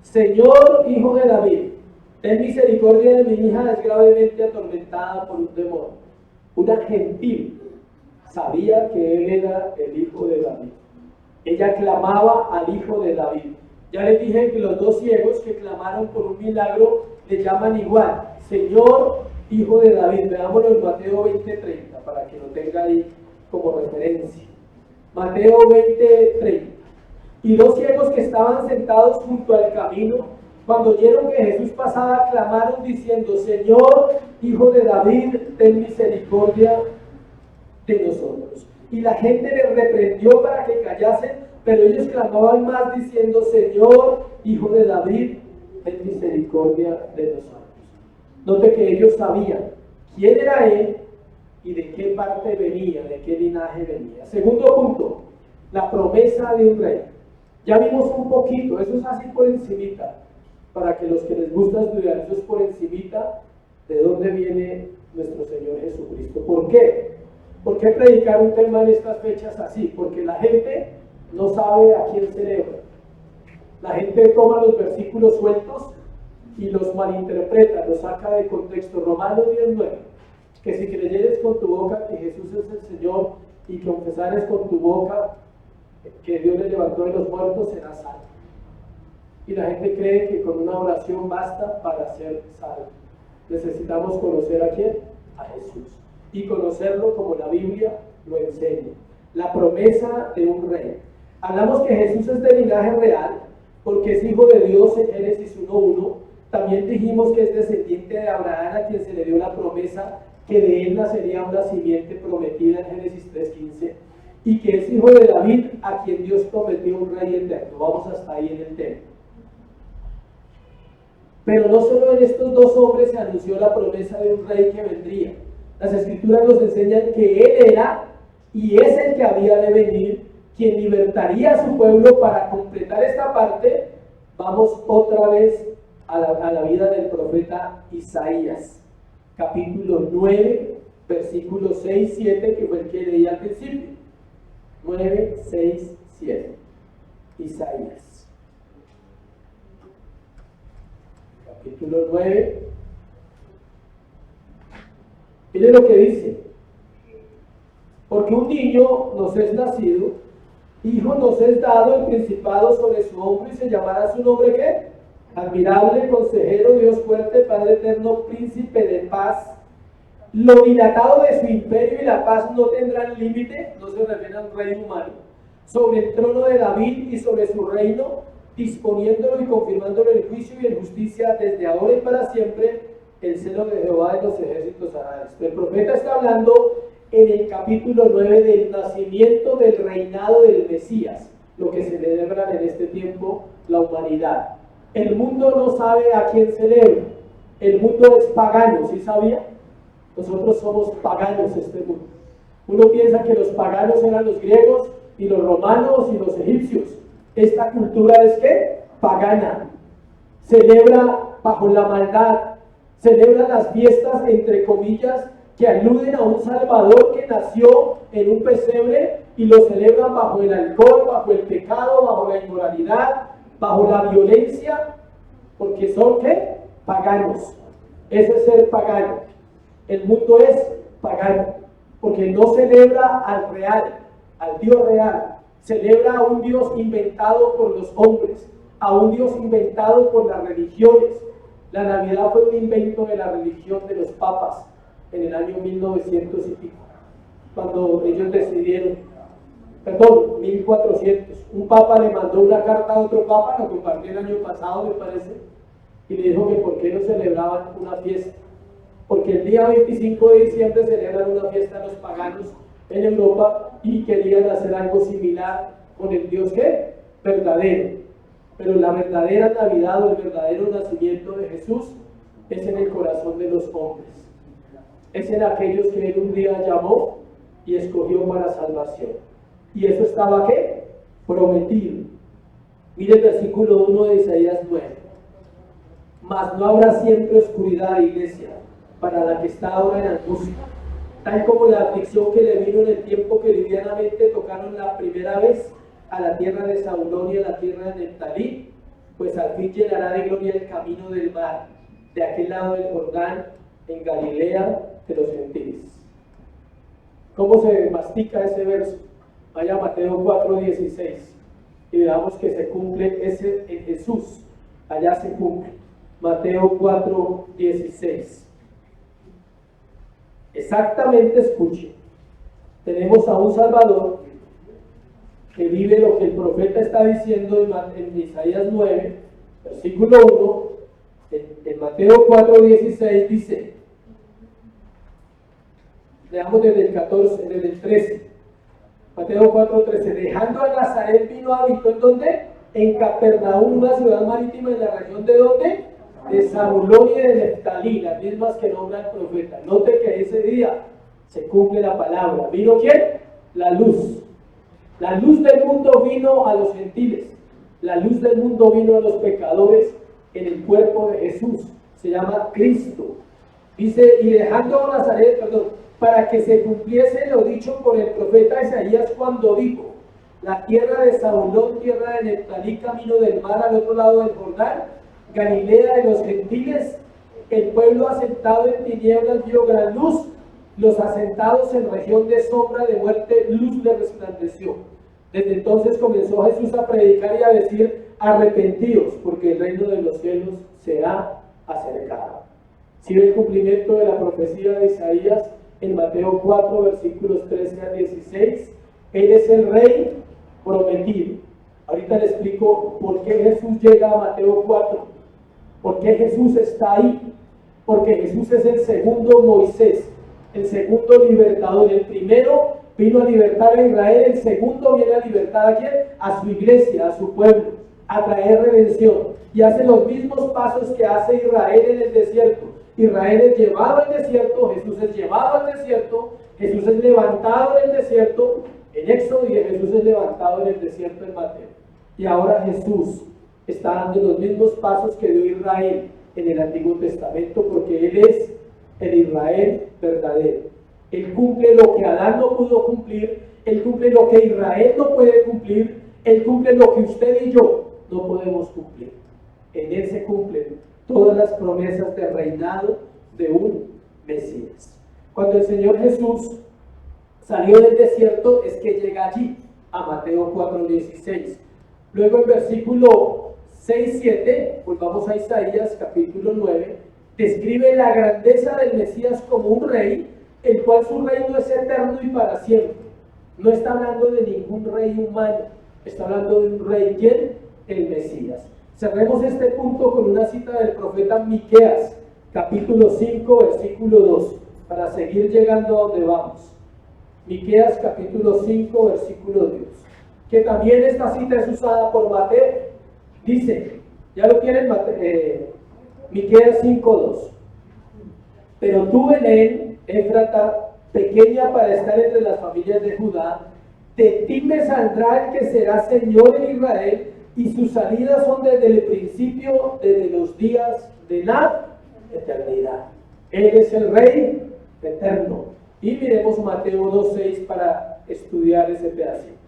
Señor, hijo de David, ten misericordia de mi hija, es gravemente atormentada por un demonio. Una gentil sabía que él era el hijo de David. Ella clamaba al hijo de David. Ya les dije que los dos ciegos que clamaron por un milagro le llaman igual: Señor, hijo de David. Veámoslo en Mateo 20:30 para que lo tenga ahí como referencia. Mateo 20:30. Y dos ciegos que estaban sentados junto al camino, cuando oyeron que Jesús pasaba, clamaron diciendo: Señor, hijo de David, ten misericordia de nosotros. Y la gente les reprendió para que callasen, pero ellos clamaban más diciendo: Señor, hijo de David, ten misericordia de nosotros. Note que ellos sabían quién era él y de qué parte venía, de qué linaje venía. Segundo punto, la promesa de un rey. Ya vimos un poquito, eso es así por encimita, para que los que les gusta estudiar, eso es por encimita de dónde viene nuestro Señor Jesucristo. ¿Por qué? ¿Por qué predicar un tema en estas fechas así? Porque la gente no sabe a quién celebra. La gente toma los versículos sueltos y los malinterpreta, los saca de contexto. Romanos 10:9, que si creyeres con tu boca que Jesús es el Señor y confesares con tu boca que Dios le levantó de los muertos, serás salvo. Y la gente cree que con una oración basta para ser salvo. Necesitamos conocer a quién, a Jesús, y conocerlo como la Biblia lo enseña. La promesa de un rey. Hablamos que Jesús es de linaje real porque es hijo de Dios en Génesis 1:1. También dijimos que es descendiente de Abraham, a quien se le dio la promesa que de él nacería una simiente prometida en Génesis 3:15, y que es hijo de David, a quien Dios prometió un rey eterno. Vamos hasta ahí en el tema. Pero no solo en estos dos hombres se anunció la promesa de un rey que vendría. Las Escrituras nos enseñan que él era y es el que había de venir, quien libertaría a su pueblo. Para completar esta parte, vamos otra vez a la vida del profeta Isaías, capítulo 9, versículos 6, 7, que fue el que leí al principio. 9, 6, 7. Isaías, capítulo 9. Mire lo que dice: porque un niño nos es nacido, hijo nos es dado, el principado sobre su hombro, y se llamará su nombre, ¿qué? Admirable, consejero, Dios fuerte, Padre eterno, príncipe de paz. Lo dilatado de su imperio y la paz no tendrán límite, no se refiere a un rey humano, sobre el trono de David y sobre su reino, disponiéndolo y confirmándolo en juicio y en justicia desde ahora y para siempre. El celo de Jehová de los ejércitos hará esto. El profeta está hablando en el capítulo 9 del nacimiento del reinado del Mesías, lo que celebran en este tiempo la humanidad. El mundo no sabe a quién celebra. El mundo es pagano, ¿sí sabía? Nosotros somos paganos, este mundo. Uno piensa que los paganos eran los griegos y los romanos y los egipcios. Esta cultura es ¿qué? Pagana. Celebra bajo la maldad. Celebra las fiestas, entre comillas, que aluden a un Salvador que nació en un pesebre, y lo celebran bajo el alcohol, bajo el pecado, bajo la inmoralidad, bajo la violencia, porque son ¿qué? Paganos. Ese es ser pagano. El mundo es pagano, porque no celebra al real, al Dios real. Celebra a un Dios inventado por los hombres, a un Dios inventado por las religiones. La Navidad fue un invento de la religión de los papas en el año 1900 y pico, cuando ellos decidieron, 1400, un papa le mandó una carta a otro papa, lo compartí el año pasado me parece, y le dijo que por qué no celebraban una fiesta, porque el día 25 de diciembre celebran una fiesta los paganos en Europa y querían hacer algo similar con el Dios ¿qué? Verdadero. Pero la verdadera Navidad o el verdadero nacimiento de Jesús es en el corazón de los hombres. Es en aquellos que Él un día llamó y escogió para salvación. Y eso estaba ¿qué? Prometido. Mire el versículo 1 de Isaías 9. Mas no habrá siempre oscuridad, iglesia, para la que está ahora en angustia, tal como la aflicción que le vino en el tiempo que livianamente tocaron la primera vez a la tierra de Zabulón y a la tierra de Neftalí, pues al fin llenará de gloria el camino del mar, de aquel lado del Jordán, en Galilea de los gentiles. ¿Cómo se mastica ese verso? Vaya a Mateo 4:16 y veamos que se cumple ese en Jesús. Allá se cumple. Mateo 4:16. Exactamente, escuche. Tenemos a un Salvador que vive lo que el profeta está diciendo en Isaías 9, versículo 1, en Mateo 4:16 dice, leamos desde el 14, desde el 13, Mateo 4:13, dejando a Nazaret vino a habitó en ¿dónde? En Capernaum, una ciudad marítima en la región de ¿dónde? De Zabulón y de Neftalí, las mismas que nombra el profeta. Note que ese día se cumple la palabra. ¿Vino quién? La luz. La luz del mundo vino a los gentiles. La luz del mundo vino a los pecadores en el cuerpo de Jesús. Se llama Cristo. Dice, y dejando Nazaret, para que se cumpliese lo dicho por el profeta Isaías cuando dijo: la tierra de Zabulón, tierra de Neftalí, camino del mar al otro lado del Jordán, Galilea de los gentiles, el pueblo asentado en tinieblas vio gran luz, los asentados en región de sombra de muerte, luz le resplandeció. Desde entonces comenzó Jesús a predicar y a decir: arrepentíos, porque el reino de los cielos se ha acercado. Si ve el cumplimiento de la profecía de Isaías en Mateo 4, versículos 13 al 16, Él es el Rey prometido. Ahorita le explico por qué Jesús llega a Mateo 4, por qué Jesús está ahí, porque Jesús es el segundo Moisés, el segundo libertador. El primero vino a libertar a Israel, el segundo viene a libertar ¿a quién? A su iglesia, a su pueblo, a traer redención, y hace los mismos pasos que hace Israel en el desierto. Israel es llevado al desierto, Jesús es llevado al desierto, Jesús es levantado en el desierto en Éxodo y Jesús es levantado en el desierto en Mateo. Y ahora Jesús está dando los mismos pasos que dio Israel en el Antiguo Testamento, porque Él es el Israel verdadero. Él cumple lo que Adán no pudo cumplir, Él cumple lo que Israel no puede cumplir, Él cumple lo que usted y yo no podemos cumplir. En Él se cumplen todas las promesas de reinado de un Mesías. Cuando el Señor Jesús salió del desierto es que llega allí, a Mateo 4:16. Luego en versículo 6-7, pues vamos a Isaías capítulo 9, describe la grandeza del Mesías como un rey, el cual su reino es eterno y para siempre. No está hablando de ningún rey humano, está hablando de un rey, ¿quién? El Mesías. Cerremos este punto con una cita del profeta Miqueas, capítulo 5, versículo 2, para seguir llegando a donde vamos. Miqueas, capítulo 5, versículo 2, que también esta cita es usada por Mateo. Dice, ya lo tienen, Miqueas 5, 2. Pero tú, Belén, Éfrata, pequeña para estar entre las familias de Judá, de ti me saldrá el que será Señor en Israel, y sus salidas son desde el principio, desde los días de la eternidad. Él es el Rey eterno. Y miremos Mateo 2:6 para estudiar ese pedacito.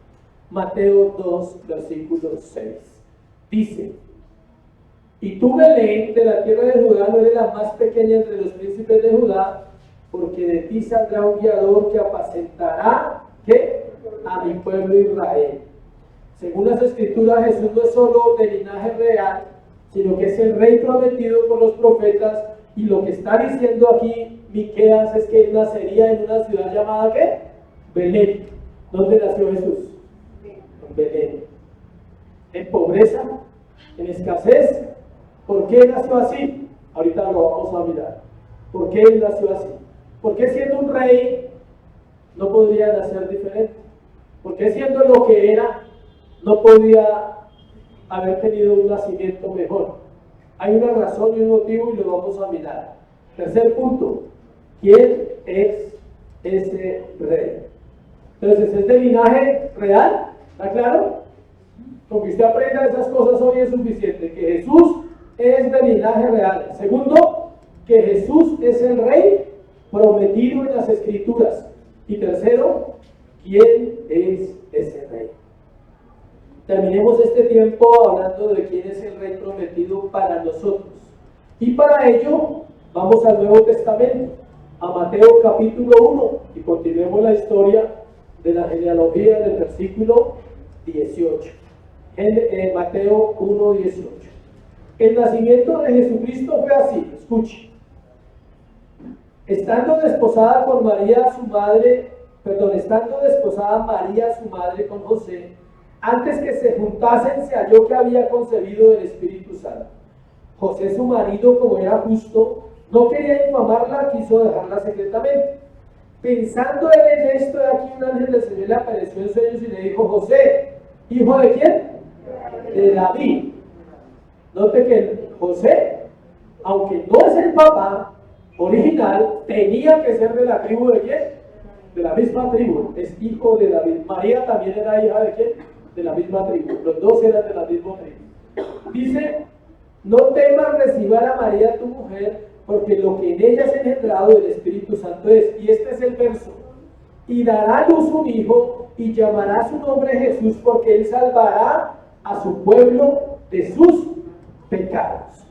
Mateo 2, versículo 6. Dice: y tú, Belén, de la tierra de Judá, no eres la más pequeña entre los príncipes de Judá, porque de ti saldrá un guiador que apacentará, ¿qué? A mi pueblo Israel. Según las Escrituras, Jesús no es solo de linaje real, sino que es el Rey prometido por los profetas, y lo que está diciendo aquí Miqueas es que él nacería en una ciudad llamada ¿qué? Belén. ¿Dónde nació Jesús? En Belén. En pobreza, en escasez. ¿Por qué nació así? Ahorita lo vamos a mirar. ¿Por qué él nació así? ¿Por qué siendo un rey no podría nacer diferente? ¿Por qué siendo lo que era no podía haber tenido un nacimiento mejor? Hay una razón y un motivo y lo vamos a mirar. Tercer punto, ¿quién es ese rey? Entonces, ¿es de linaje real? ¿Está claro? Con que usted aprenda esas cosas hoy es suficiente. Que Jesús es de linaje real. Segundo, que Jesús es el Rey prometido en las Escrituras. Y tercero, ¿quién es ese Rey? Terminemos este tiempo hablando de quién es el Rey prometido para nosotros. Y para ello, vamos al Nuevo Testamento, a Mateo capítulo 1, y continuemos la historia de la genealogía del versículo 18. Mateo 1, 18. El nacimiento de Jesucristo fue así, escuche. Estando desposada María su madre con José, antes que se juntasen se halló que había concebido del Espíritu Santo. José su marido, como era justo, no quería infamarla, quiso dejarla secretamente. Pensando él en esto, de aquí un ángel del Señor le apareció en sueños y le dijo: José, ¿hijo de quién? De David. Note que José, aunque no es el papá original, tenía que ser de la tribu de quién? De la misma tribu, es hijo de David. María también era hija de quién? De la misma tribu. Los dos eran de la misma tribu. Dice: no temas recibir a María tu mujer, porque lo que en ella es engendrado del Espíritu Santo es, y este es el verso, y dará a luz un hijo, y llamará su nombre Jesús, porque él salvará a su pueblo de sus pecados.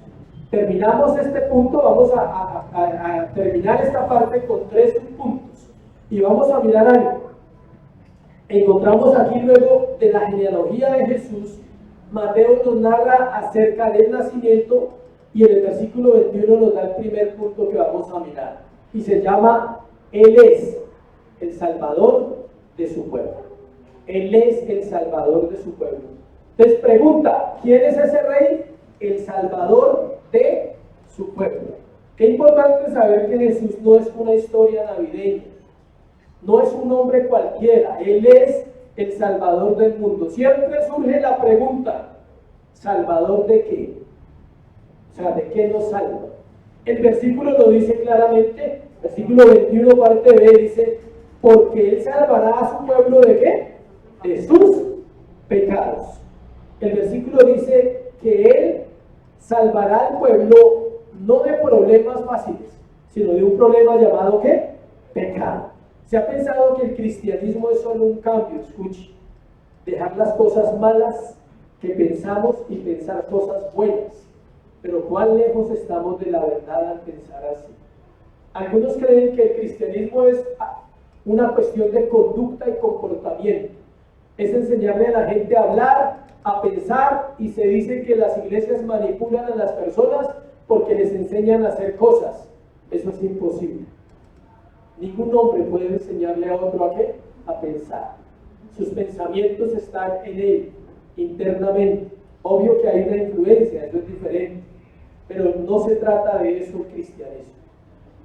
Terminamos este punto, vamos a terminar esta parte con 3 puntos, y vamos a mirar algo. Encontramos aquí luego de la genealogía de Jesús, Mateo nos narra acerca del nacimiento y en el versículo 21 nos da el primer punto que vamos a mirar. Y se llama, Él es el Salvador de su pueblo. Él es el Salvador de su pueblo. Entonces pregunta, ¿quién es ese rey? El Salvador de su pueblo. Qué importante saber que Jesús no es una historia navideña. No es un hombre cualquiera, Él es el Salvador del mundo. Siempre surge la pregunta, ¿Salvador de qué? O sea, ¿de qué nos salva? El versículo lo dice claramente, versículo 21 parte B dice, porque Él salvará a su pueblo ¿de qué? De sus pecados. El versículo dice que Él salvará al pueblo no de problemas fáciles, sino de un problema llamado ¿qué? Pecado. Se ha pensado que el cristianismo es solo un cambio, escuche, dejar las cosas malas que pensamos y pensar cosas buenas. Pero ¿cuán lejos estamos de la verdad al pensar así? Algunos creen que el cristianismo es una cuestión de conducta y comportamiento. Es enseñarle a la gente a hablar, a pensar, y se dice que las iglesias manipulan a las personas porque les enseñan a hacer cosas. Eso es imposible. Ningún hombre puede enseñarle a otro a qué, a pensar. Sus pensamientos están en él, internamente. Obvio que hay una influencia, eso es diferente. Pero no se trata de eso el cristianismo.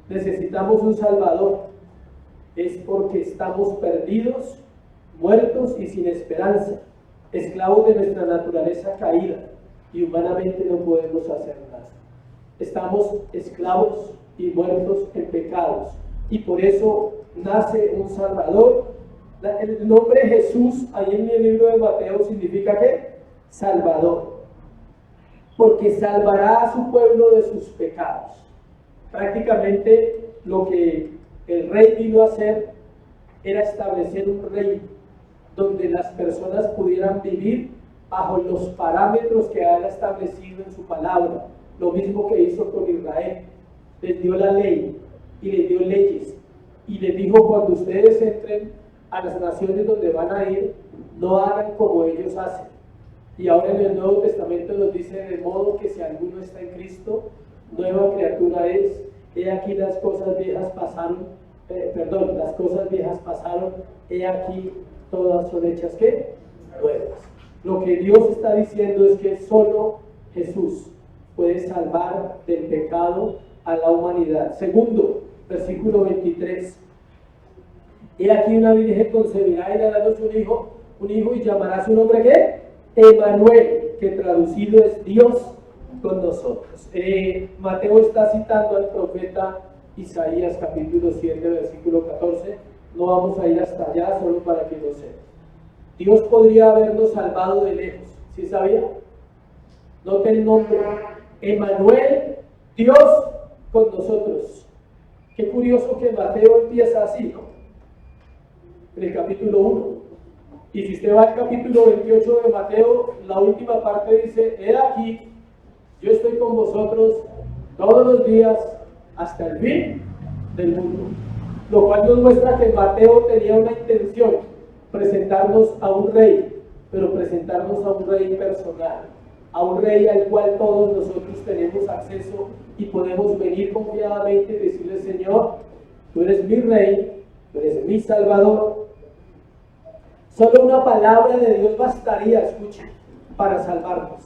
Necesitamos un Salvador. Es porque estamos perdidos, muertos y sin esperanza, esclavos de nuestra naturaleza caída, y humanamente no podemos hacer nada. Estamos esclavos y muertos en pecados, y por eso nace un Salvador. El nombre Jesús, ahí en el libro de Mateo, significa ¿qué? Salvador, porque salvará a su pueblo de sus pecados. Prácticamente lo que el rey vino a hacer era establecer un reino donde las personas pudieran vivir bajo los parámetros que ha establecido en su palabra, lo mismo que hizo con Israel. Les dio la ley y les dio leyes, y les dijo: cuando ustedes entren a las naciones donde van a ir, no hagan como ellos hacen. Y ahora en el Nuevo Testamento nos dice: de modo que si alguno está en Cristo, nueva criatura es. He aquí las cosas viejas pasaron, las cosas viejas pasaron, he aquí todas son hechas ¿qué? Nuevas. Lo que Dios está diciendo es que solo Jesús puede salvar del pecado a la humanidad. Segundo, versículo 23. He aquí una virgen concebirá y dará a luz un hijo y llamará su nombre ¿qué? Emanuel, que traducido es Dios con nosotros. Mateo está citando al profeta Isaías capítulo 7 versículo 14. No vamos a ir hasta allá, solo para que lo sepan. Dios podría habernos salvado de lejos, ¿sí sabía? Note el nombre, Emanuel, Dios con nosotros. Qué curioso que Mateo empieza así, ¿no? En el capítulo 1. Y si usted va al capítulo 28 de Mateo, la última parte dice: he aquí, yo estoy con vosotros todos los días hasta el fin del mundo. Lo cual nos muestra que Mateo tenía una intención: presentarnos a un rey, pero presentarnos a un rey personal, a un rey al cual todos nosotros tenemos acceso y podemos venir confiadamente y decirle: Señor, tú eres mi rey, tú eres mi Salvador. Solo una palabra de Dios bastaría, escuchen, para salvarnos.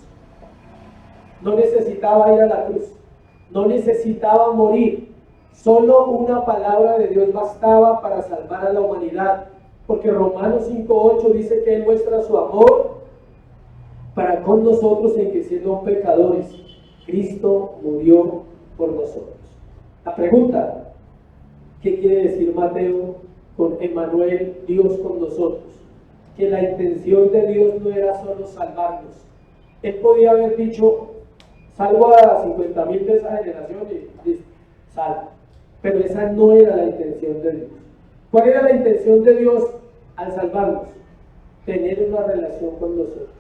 No necesitaba ir a la cruz, no necesitaba morir. Solo una palabra de Dios bastaba para salvar a la humanidad, porque Romanos 5:8 dice que Él muestra su amor para con nosotros en que, siendo pecadores, Cristo murió por nosotros. La pregunta: ¿qué quiere decir Mateo con Emanuel, Dios con nosotros? Que la intención de Dios no era solo salvarnos. Él podía haber dicho: salvo a 50,000 de esa generación y listo. salvo. Pero esa no era la intención de Dios. ¿Cuál era la intención de Dios al salvarnos? Tener una relación con nosotros,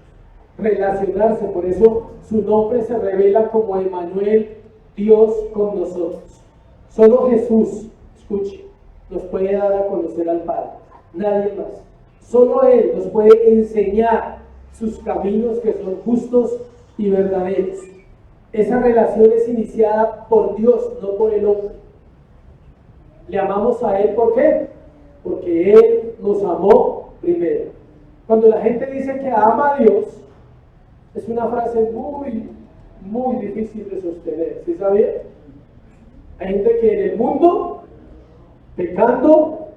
relacionarse. Por eso su nombre se revela como Emmanuel, Dios con nosotros. Solo Jesús, escuche, nos puede dar a conocer al Padre, nadie más. Solo Él nos puede enseñar sus caminos que son justos y verdaderos. Esa relación es iniciada por Dios, no por el hombre. Le amamos a Él, ¿por qué? Porque Él nos amó primero. Cuando la gente dice que ama a Dios, es una frase muy difícil de sostener, ¿sí sabía? Hay gente que en el mundo, pecando,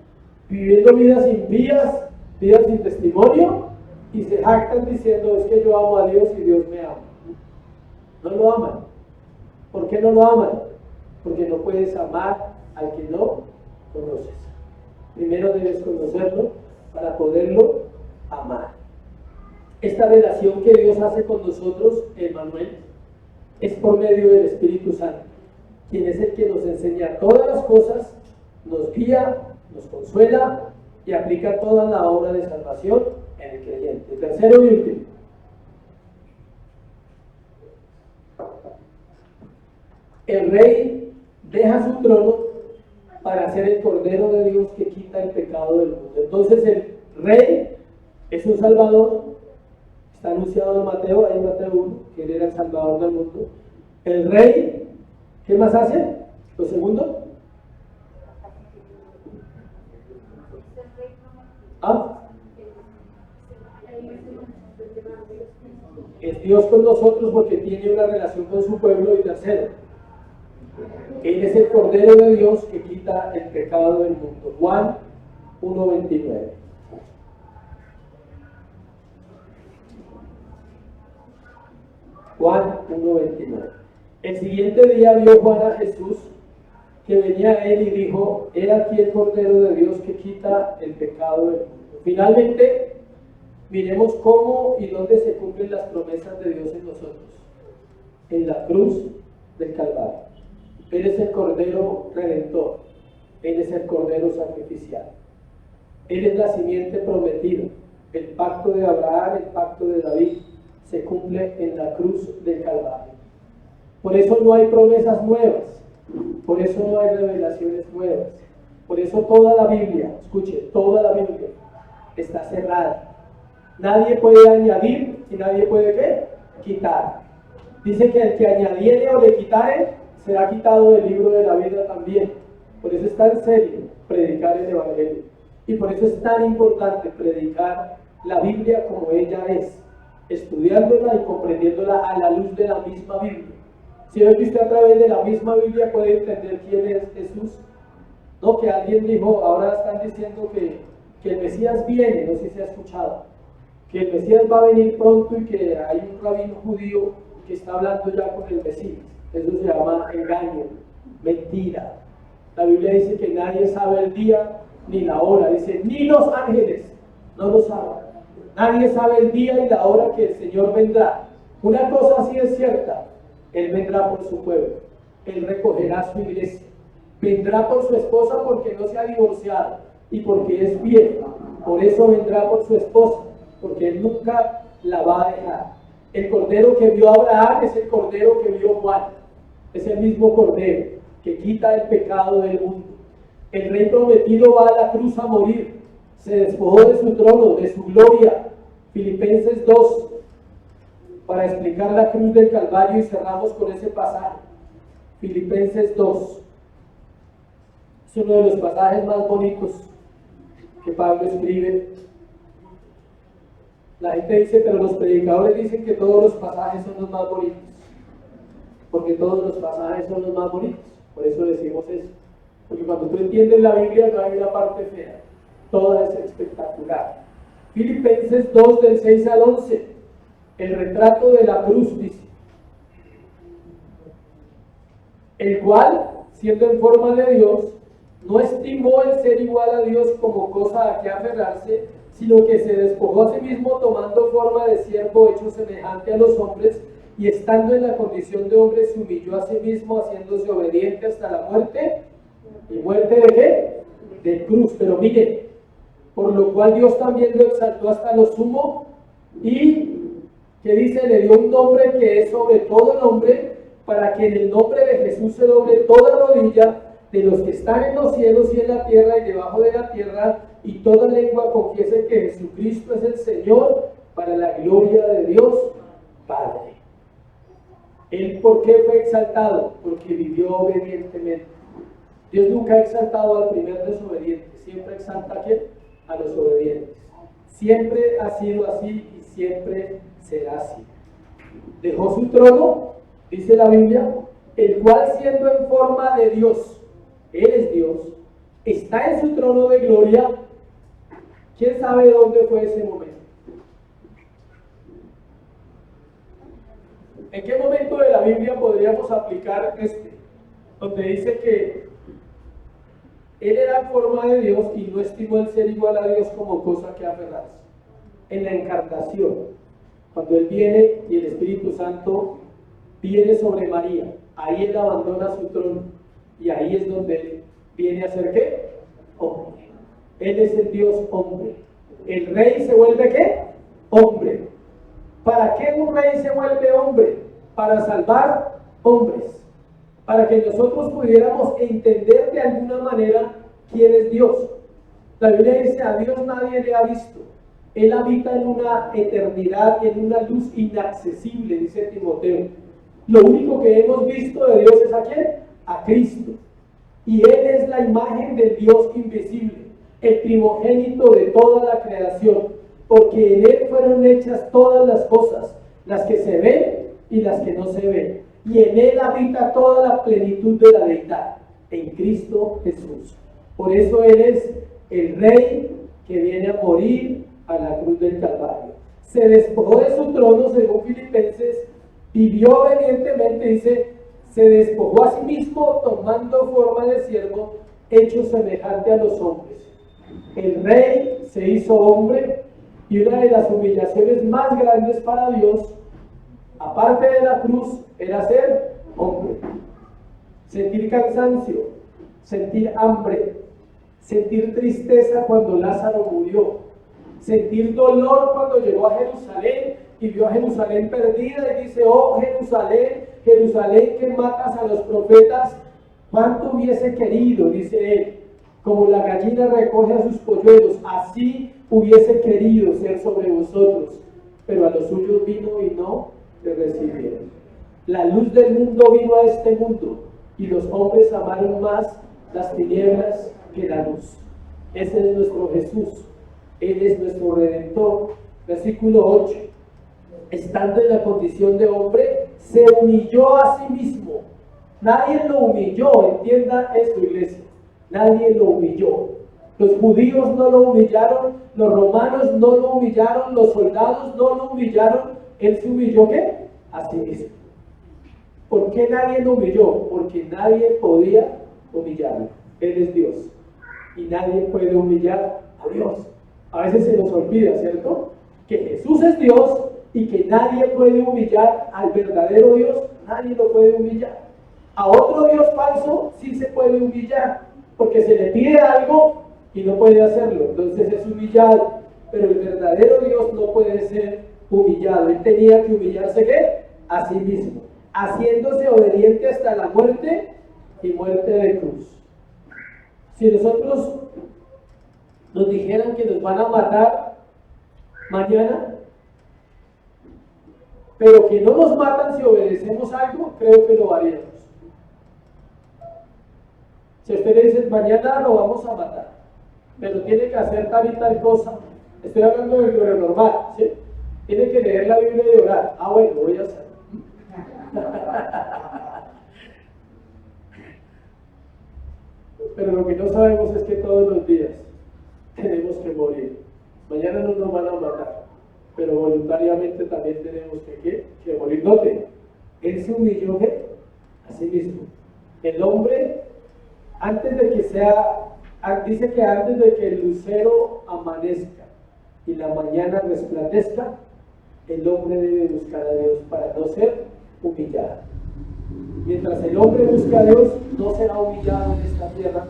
viviendo vidas impías, vidas sin testimonio, y se jactan diciendo, es que yo amo a Dios y Dios me ama. No lo aman. ¿Por qué no lo aman? Porque no puedes amar al que no conoces. Primero debes conocerlo para poderlo amar. Esta relación que Dios hace con nosotros, Emmanuel, es por medio del Espíritu Santo, quien es el que nos enseña todas las cosas, nos guía, nos consuela y aplica toda la obra de salvación en el creyente. Tercero y último. El rey deja su trono para ser el Cordero de Dios que quita el pecado del mundo. Entonces el rey es un salvador. Está anunciado en Mateo, ahí en Mateo 1, que él era el salvador del mundo. El rey, ¿qué más hace? Lo segundo. Es Dios con nosotros porque tiene una relación con su pueblo. Y tercero, Él es el Cordero de Dios que quita el pecado del mundo. Juan 1:29. Juan 1:29. El siguiente día vio Juan a Jesús que venía a él y dijo, he aquí el Cordero de Dios que quita el pecado del mundo. Finalmente, miremos cómo y dónde se cumplen las promesas de Dios en nosotros. En la cruz del Calvario. Él es el Cordero Redentor. Él es el Cordero Sacrificial. Él es la simiente prometida. El pacto de Abraham, el pacto de David, se cumple en la cruz del Calvario. Por eso no hay promesas nuevas. Por eso no hay revelaciones nuevas. Por eso toda la Biblia, escuche, toda la Biblia está cerrada. Nadie puede añadir y nadie puede ¿qué? Quitar. Dice que el que añadiere o le quitare será quitado del libro de la vida también. Por eso es tan serio predicar el Evangelio. Y por eso es tan importante predicar la Biblia como ella es, estudiándola y comprendiéndola a la luz de la misma Biblia. Si ve que usted a través de la misma Biblia puede entender quién es Jesús. No, que alguien dijo, ahora están diciendo que el Mesías viene, no sé si ha escuchado, que el Mesías va a venir pronto y que hay un rabino judío que está hablando ya con el Mesías. Eso se llama engaño, mentira. La Biblia dice que nadie sabe el día ni la hora, dice, ni los ángeles no lo saben. Nadie sabe el día y la hora que el Señor vendrá. Una cosa sí es cierta, Él vendrá por su pueblo, Él recogerá su iglesia, vendrá por su esposa porque no se ha divorciado y porque es fiel. Por eso vendrá por su esposa, porque Él nunca la va a dejar. El cordero que vio Abraham es el cordero que vio Juan, es el mismo cordero que quita el pecado del mundo. El rey prometido va a la cruz a morir, se despojó de su trono, de su gloria. Filipenses 2, para explicar la cruz del Calvario, y cerramos con ese pasaje. Filipenses 2 es uno de los pasajes más bonitos que Pablo escribe. La gente dice, pero los predicadores dicen que todos los pasajes son los más bonitos, porque todos los pasajes son los más bonitos. Por eso decimos eso, porque cuando tú entiendes la Biblia no hay una parte fea, toda es espectacular. Filipenses 2 del 6 al 11, el retrato de la cruz dice, el cual, siendo en forma de Dios, no estimó el ser igual a Dios como cosa a que aferrarse, sino que se despojó a sí mismo tomando forma de siervo hecho semejante a los hombres, y estando en la condición de hombre se humilló a sí mismo, haciéndose obediente hasta la muerte. ¿Y muerte de qué? De cruz. Pero miren, por lo cual Dios también lo exaltó hasta lo sumo y, ¿qué dice? Le dio un nombre que es sobre todo nombre, para que en el nombre de Jesús se doble toda rodilla de los que están en los cielos y en la tierra y debajo de la tierra, y toda lengua confiese que Jesucristo es el Señor, para la gloria de Dios Padre. ¿Él por qué fue exaltado? Porque vivió obedientemente. Dios nunca ha exaltado al primer desobediente, siempre exalta ¿a quién? A los obedientes. Siempre ha sido así y siempre será así. Dejó su trono, dice la Biblia, el cual siendo en forma de Dios, Él es Dios, está en su trono de gloria. ¿Quién sabe dónde fue ese momento? ¿En qué momento de la Biblia podríamos aplicar donde dice que Él era en forma de Dios y no estimó el ser igual a Dios como cosa que aferrarse? En la encarnación, cuando Él viene y el Espíritu Santo viene sobre María, ahí Él abandona su trono y ahí es donde Él viene a ser ¿qué? Hombre. Él es el Dios hombre. El rey se vuelve ¿qué? Hombre. ¿Para qué un rey se vuelve hombre? Para salvar hombres. Para que nosotros pudiéramos entender de alguna manera quién es Dios. La Biblia dice, a Dios nadie le ha visto. Él habita en una eternidad y en una luz inaccesible, dice Timoteo. Lo único que hemos visto de Dios es ¿a quién? A Cristo. Y Él es la imagen del Dios invisible, el primogénito de toda la creación, porque en Él fueron hechas todas las cosas, las que se ven y las que no se ven. Y en Él habita toda la plenitud de la deidad, en Cristo Jesús. Por eso Él es el Rey que viene a morir a la cruz del Calvario. Se despojó de su trono, según Filipenses, vivió obedientemente, dice, se despojó a sí mismo tomando forma de siervo, hecho semejante a los hombres. El Rey se hizo hombre y una de las humillaciones más grandes para Dios, aparte de la cruz, era ser hombre. Sentir cansancio, sentir hambre, sentir tristeza cuando Lázaro murió, sentir dolor cuando llegó a Jerusalén y vio a Jerusalén perdida y dice, oh Jerusalén, Jerusalén que matas a los profetas, cuánto hubiese querido, dice él, como la gallina recoge a sus polluelos, así hubiese querido ser sobre vosotros, pero a los suyos vino y no le recibieron. La luz del mundo vino a este mundo y los hombres amaron más las tinieblas que la luz. Ese es nuestro Jesús, Él es nuestro Redentor. Versículo 8. Estando en la condición de hombre, se humilló a sí mismo. Nadie lo humilló, entienda esto, iglesia. Nadie lo humilló. Los judíos no lo humillaron, los romanos no lo humillaron, los soldados no lo humillaron. Él se humilló ¿qué? A sí mismo. ¿Por qué nadie lo humilló? Porque nadie podía humillarlo. Él es Dios. Y nadie puede humillar a Dios. A veces se nos olvida, ¿cierto? Que Jesús es Dios y que nadie puede humillar al verdadero Dios. Nadie lo puede humillar. A otro Dios falso sí se puede humillar, porque se le pide algo y no puede hacerlo. Entonces es humillado. Pero el verdadero Dios no puede ser humillado. Él tenía que humillarse ¿qué? A sí mismo, haciéndose obediente hasta la muerte y muerte de cruz. Si nosotros nos dijeran que nos van a matar mañana, pero que no nos matan si obedecemos algo, creo que lo haríamos. Si usted le dice, mañana lo vamos a matar, pero tiene que hacer tal y tal cosa, estoy hablando de lo normal, ¿sí? Tiene que leer la Biblia y orar. Ah, bueno, voy a hacer. Pero lo que no sabemos es que todos los días tenemos que morir. Mañana no nos van a matar, pero voluntariamente también tenemos que morir. ¿Dónde? Él se humilló ¿qué? A sí mismo. El hombre, antes de que dice que antes de que el lucero amanezca y la mañana resplandezca, el hombre debe buscar a Dios para no ser humillada. Mientras el hombre busca a Dios, no será humillado en esta tierra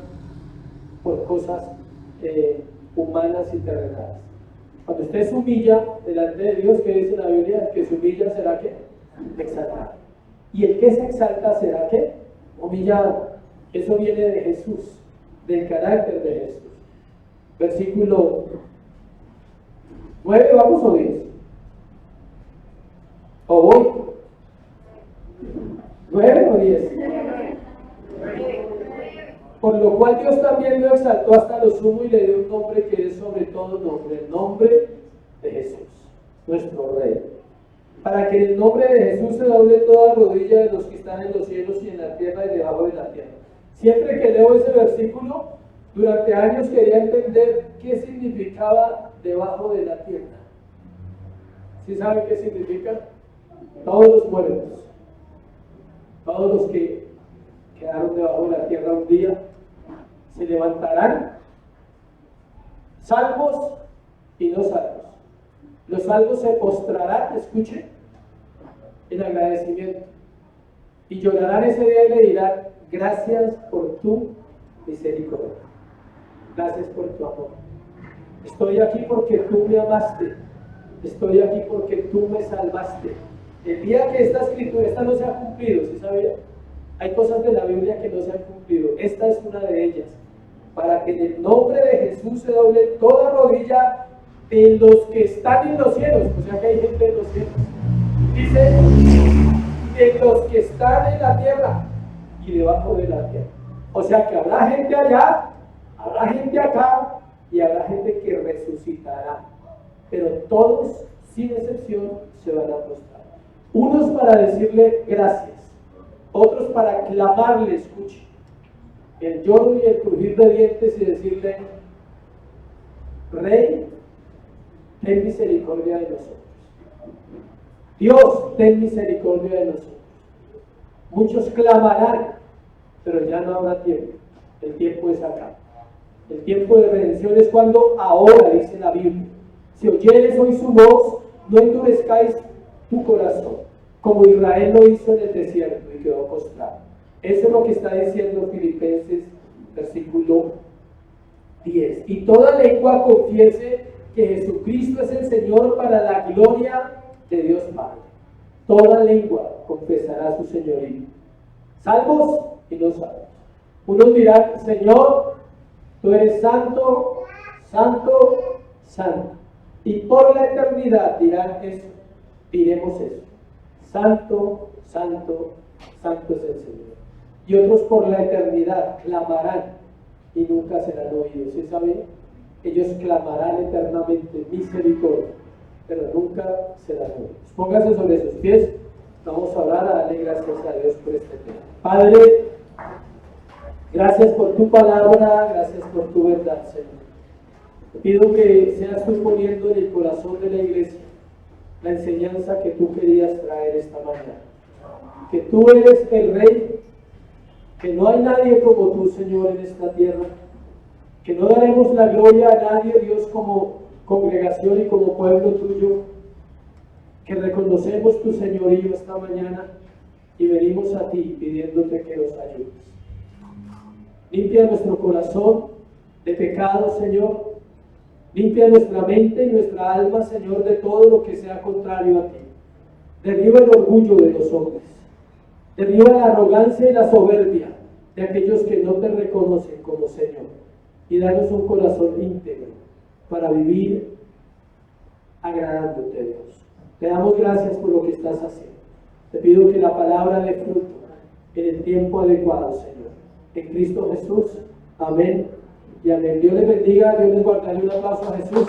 por cosas humanas y terrenales. Cuando usted se humilla delante de Dios, ¿qué dice la Biblia? El que se humilla será ¿qué? Exaltado. Y el que se exalta será ¿qué? Humillado. Eso viene de Jesús, del carácter de Jesús. Versículo 9, ¿vamos o 10? ¿O voy? ¿9 o 10? Por lo cual Dios también lo exaltó hasta lo sumo y le dio un nombre que es sobre todo nombre, el nombre de Jesús, nuestro Rey. Para que en el nombre de Jesús se doble toda rodilla de los que están en los cielos y en la tierra y debajo de la tierra. Siempre que leo ese versículo, durante años quería entender qué significaba debajo de la tierra. ¿Sí saben qué significa? Todos los muertos, todos los que quedaron debajo de la tierra un día, se levantarán, salvos y no salvos. Los salvos se postrarán, escuchen, en agradecimiento, y llorarán ese día y le dirán: gracias por tu misericordia, gracias por tu amor. Estoy aquí porque tú me amaste, estoy aquí porque tú me salvaste. El día que esta escritura, esta no se ha cumplido, ¿sí sabía? Hay cosas de la Biblia que no se han cumplido, esta es una de ellas. Para que en el nombre de Jesús se doble toda rodilla de los que están en los cielos, o sea que hay gente en los cielos. Dice, de los que están en la tierra y debajo de la tierra. O sea que habrá gente allá, habrá gente acá y habrá gente que resucitará. Pero todos, sin excepción, se van a postrar. Unos para decirle gracias, otros para clamarle, escuche, el lloro y el crujir de dientes y decirle: Rey, ten misericordia de nosotros. Dios, ten misericordia de nosotros. Muchos clamarán, pero ya no habrá tiempo. El tiempo es acá. El tiempo de redención es cuando ahora, dice la Biblia. Si oyeres hoy su voz, no endurezcáis tu corazón, como Israel lo hizo en el desierto y quedó postrado. Eso es lo que está diciendo Filipenses, versículo 10. Y toda lengua confiese que Jesucristo es el Señor, para la gloria de Dios Padre. Toda lengua confesará su señorío. Salvos y no salvos. Unos dirán: Señor, tú eres santo, santo, santo. Y por la eternidad dirán eso, diremos eso: santo, santo, santo es el Señor. Y otros por la eternidad clamarán y nunca serán oídos. ¿Sí saben? Ellos clamarán eternamente misericordia, pero nunca serán oídos. Pónganse sobre sus pies. Vamos a orar, a darle gracias a Dios por este tema. Padre, gracias por tu palabra, gracias por tu verdad, Señor. Te pido que seas tú poniendo en el corazón de la iglesia la enseñanza que tú querías traer esta mañana. Que tú eres el Rey, que no hay nadie como tú, Señor, en esta tierra. Que no daremos la gloria a nadie, Dios, como congregación y como pueblo tuyo. Que reconocemos tu señorío esta mañana y venimos a ti pidiéndote que nos ayudes. Limpia nuestro corazón de pecado, Señor. Limpia nuestra mente y nuestra alma, Señor, de todo lo que sea contrario a ti. Derriba el orgullo de los hombres. Derriba la arrogancia y la soberbia de aquellos que no te reconocen como Señor. Y danos un corazón íntegro para vivir agradándote, Dios. Te damos gracias por lo que estás haciendo. Te pido que la palabra dé fruto en el tiempo adecuado, Señor. En Cristo Jesús. Amén y amén. Dios les bendiga, Dios les guarde. Un aplauso a Jesús.